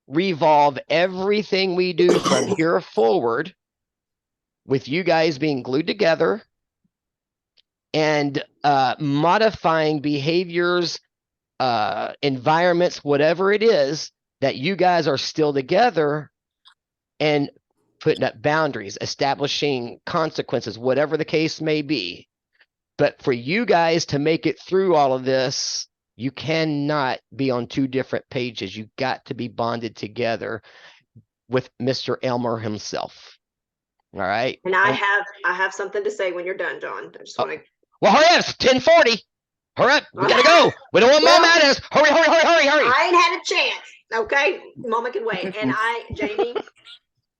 revolve everything we do from here forward with you guys being glued together and modifying behaviors, environments, whatever it is, that you guys are still together and putting up boundaries, establishing consequences, whatever the case may be. But for you guys to make it through all of this, you cannot be on two different pages. You got to be bonded together with Mr. Elmer himself. All right. And I have something to say when you're done, John. I just want to. Well, hurry up. It's 10:40. Hurry up. We gotta go. We don't want Mom at us. Hurry. I ain't had a chance. Okay. Mama can wait. And Jamie,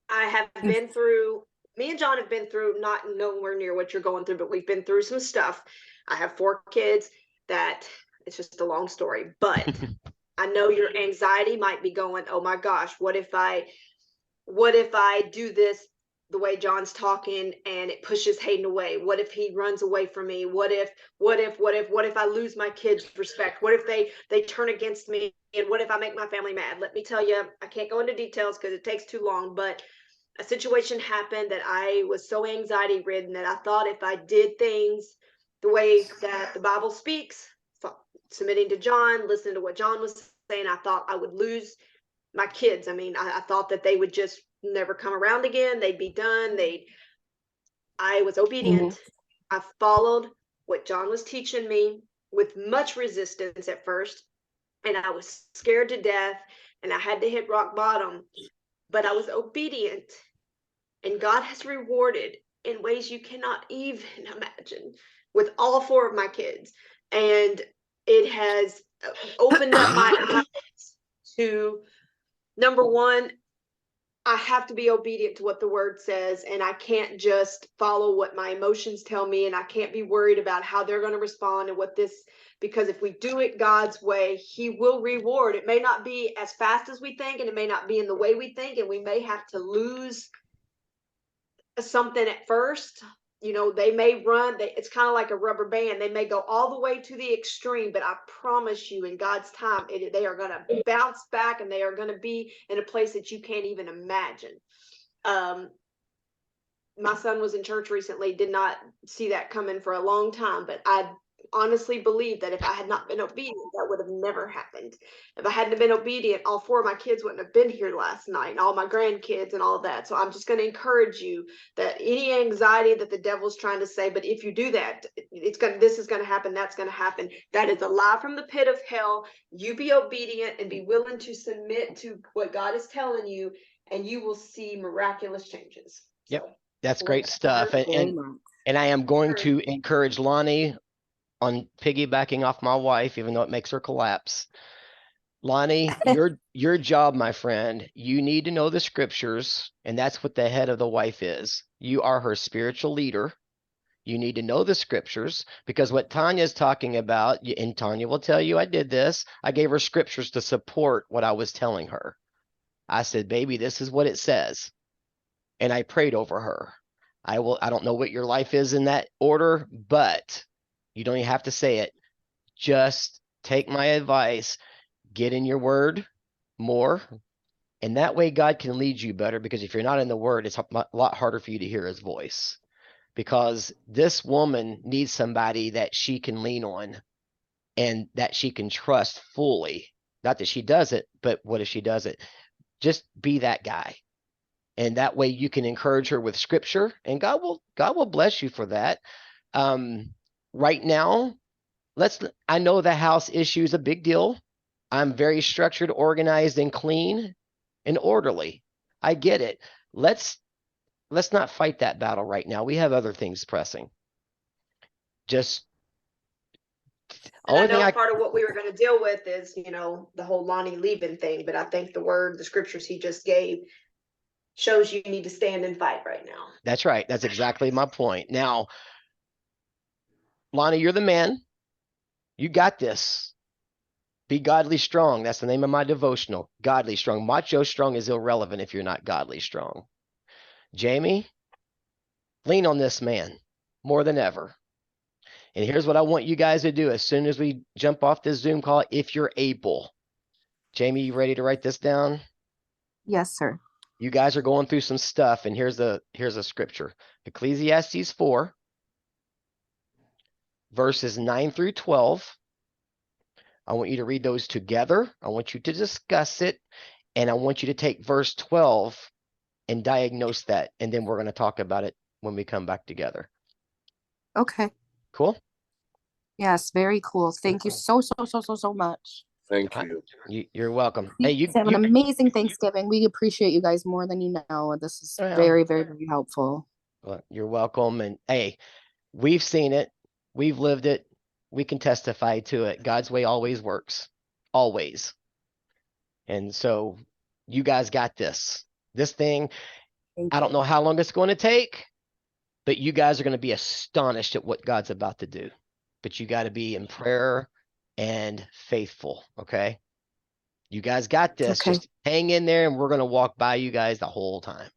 I have been through, me and John have been through, not nowhere near what you're going through, but we've been through some stuff. I have 4 kids that it's just a long story, but I know your anxiety might be going, oh my gosh, what if I do this the way John's talking and it pushes Hayden away? What if he runs away from me? What if I lose my kids' respect? What if they turn against me? And what if I make my family mad? Let me tell you, I can't go into details because it takes too long, but a situation happened that I was so anxiety ridden that I thought if I did things the way that the Bible speaks, submitting to John, listening to what John was saying, I thought I would lose my kids. I mean, I thought that they would just never come around again. They'd be done. I was obedient. I followed what John was teaching me with much resistance at first. And I was scared to death and I had to hit rock bottom, but I was obedient, and God has rewarded in ways you cannot even imagine with all 4 of my kids. And it has opened up my eyes to, number one, I have to be obedient to what the word says, and I can't just follow what my emotions tell me, and I can't be worried about how they're going to respond and because if we do it God's way, he will reward. It may not be as fast as we think, and it may not be in the way we think, and we may have to lose something at first. You know, they may run, it's kind of like a rubber band. They may go all the way to the extreme, but I promise you in God's time, they are going to bounce back and they are going to be in a place that you can't even imagine. My son was in church recently, did not see that coming for a long time, but I honestly believe that if I had not been obedient, that would have never happened. If I hadn't been obedient, all 4 of my kids wouldn't have been here last night, and all my grandkids and all of that. So I'm just going to encourage you that any anxiety that the devil's trying to say, but if you do that, this is going to happen, that's going to happen. That is a lie from the pit of hell. You be obedient and be willing to submit to what God is telling you, and you will see miraculous changes. Yep. That's great stuff. And I am going to encourage Lonnie on piggybacking off my wife, even though it makes her collapse. Lonnie, your job, my friend, you need to know the scriptures, and that's what the head of the wife is. You are her spiritual leader. You need to know the scriptures, because what Tanya's talking about, and Tanya will tell you I did this, I gave her scriptures to support what I was telling her. I said, baby, this is what it says. And I prayed over her. I don't know what your life is in that order, but you don't even have to say it. Just take my advice, get in your word more, and that way God can lead you better, because if you're not in the word, it's a lot harder for you to hear his voice, because this woman needs somebody that she can lean on. and that she can trust fully. Not that she does it, but what if she does it? Just be that guy. And that way you can encourage her with scripture, and God will bless you for that. Right now, I know the house issue is a big deal. I'm very structured, organized, and clean and orderly. I get it. Let's not fight that battle right now. We have other things pressing. Just And I only thing know part of what we were going to deal with is, you know, the whole Lonnie leaving thing, but I think the scriptures he just gave shows you need to stand and fight right now. That's right. That's exactly my point. Now, Lonnie, you're the man. You got this. Be godly strong. That's the name of my devotional. Godly strong. Macho strong is irrelevant if you're not godly strong. Jamie, lean on this man more than ever. And here's what I want you guys to do as soon as we jump off this Zoom call, if you're able. Jamie, you ready to write this down? Yes, sir. You guys are going through some stuff, and here's a scripture. Ecclesiastes 4, verses 9 through 12. I want you to read those together. I want you to discuss it, and I want you to take verse 12 and diagnose that, and then we're going to talk about it when we come back together. Okay. Cool? Yes, very cool. Thank you so much. Thank All you. You're welcome. Hey, you have an amazing Thanksgiving. We appreciate you guys more than you know. This is Yeah. very, very, very helpful. Well, you're welcome. And hey, we've seen it. We've lived it. We can testify to it. God's way always works. Always. And so you guys got this. This thing, Thank I don't you. know how long it's going to take, but you guys are going to be astonished at what God's about to do. But you got to be in prayer and faithful. Okay. You guys got this. Okay. Just hang in there, and we're going to walk by you guys the whole time.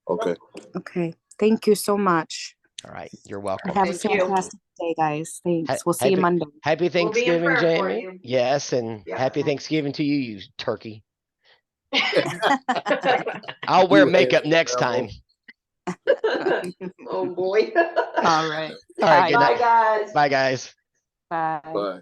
Okay. Okay. Thank you so much. All right. You're welcome. Have a Thank you. fantastic day, guys. Thanks. Ha- We'll see you happy- Monday. Happy We'll be in Thanksgiving, prayer for Jamie. you. Yes, and Yeah. happy Thanksgiving to you, you turkey. I'll wear You makeup ain't next never- time. Oh boy. All right. All right, good Bye night. guys. Bye, guys. Bye. Bye.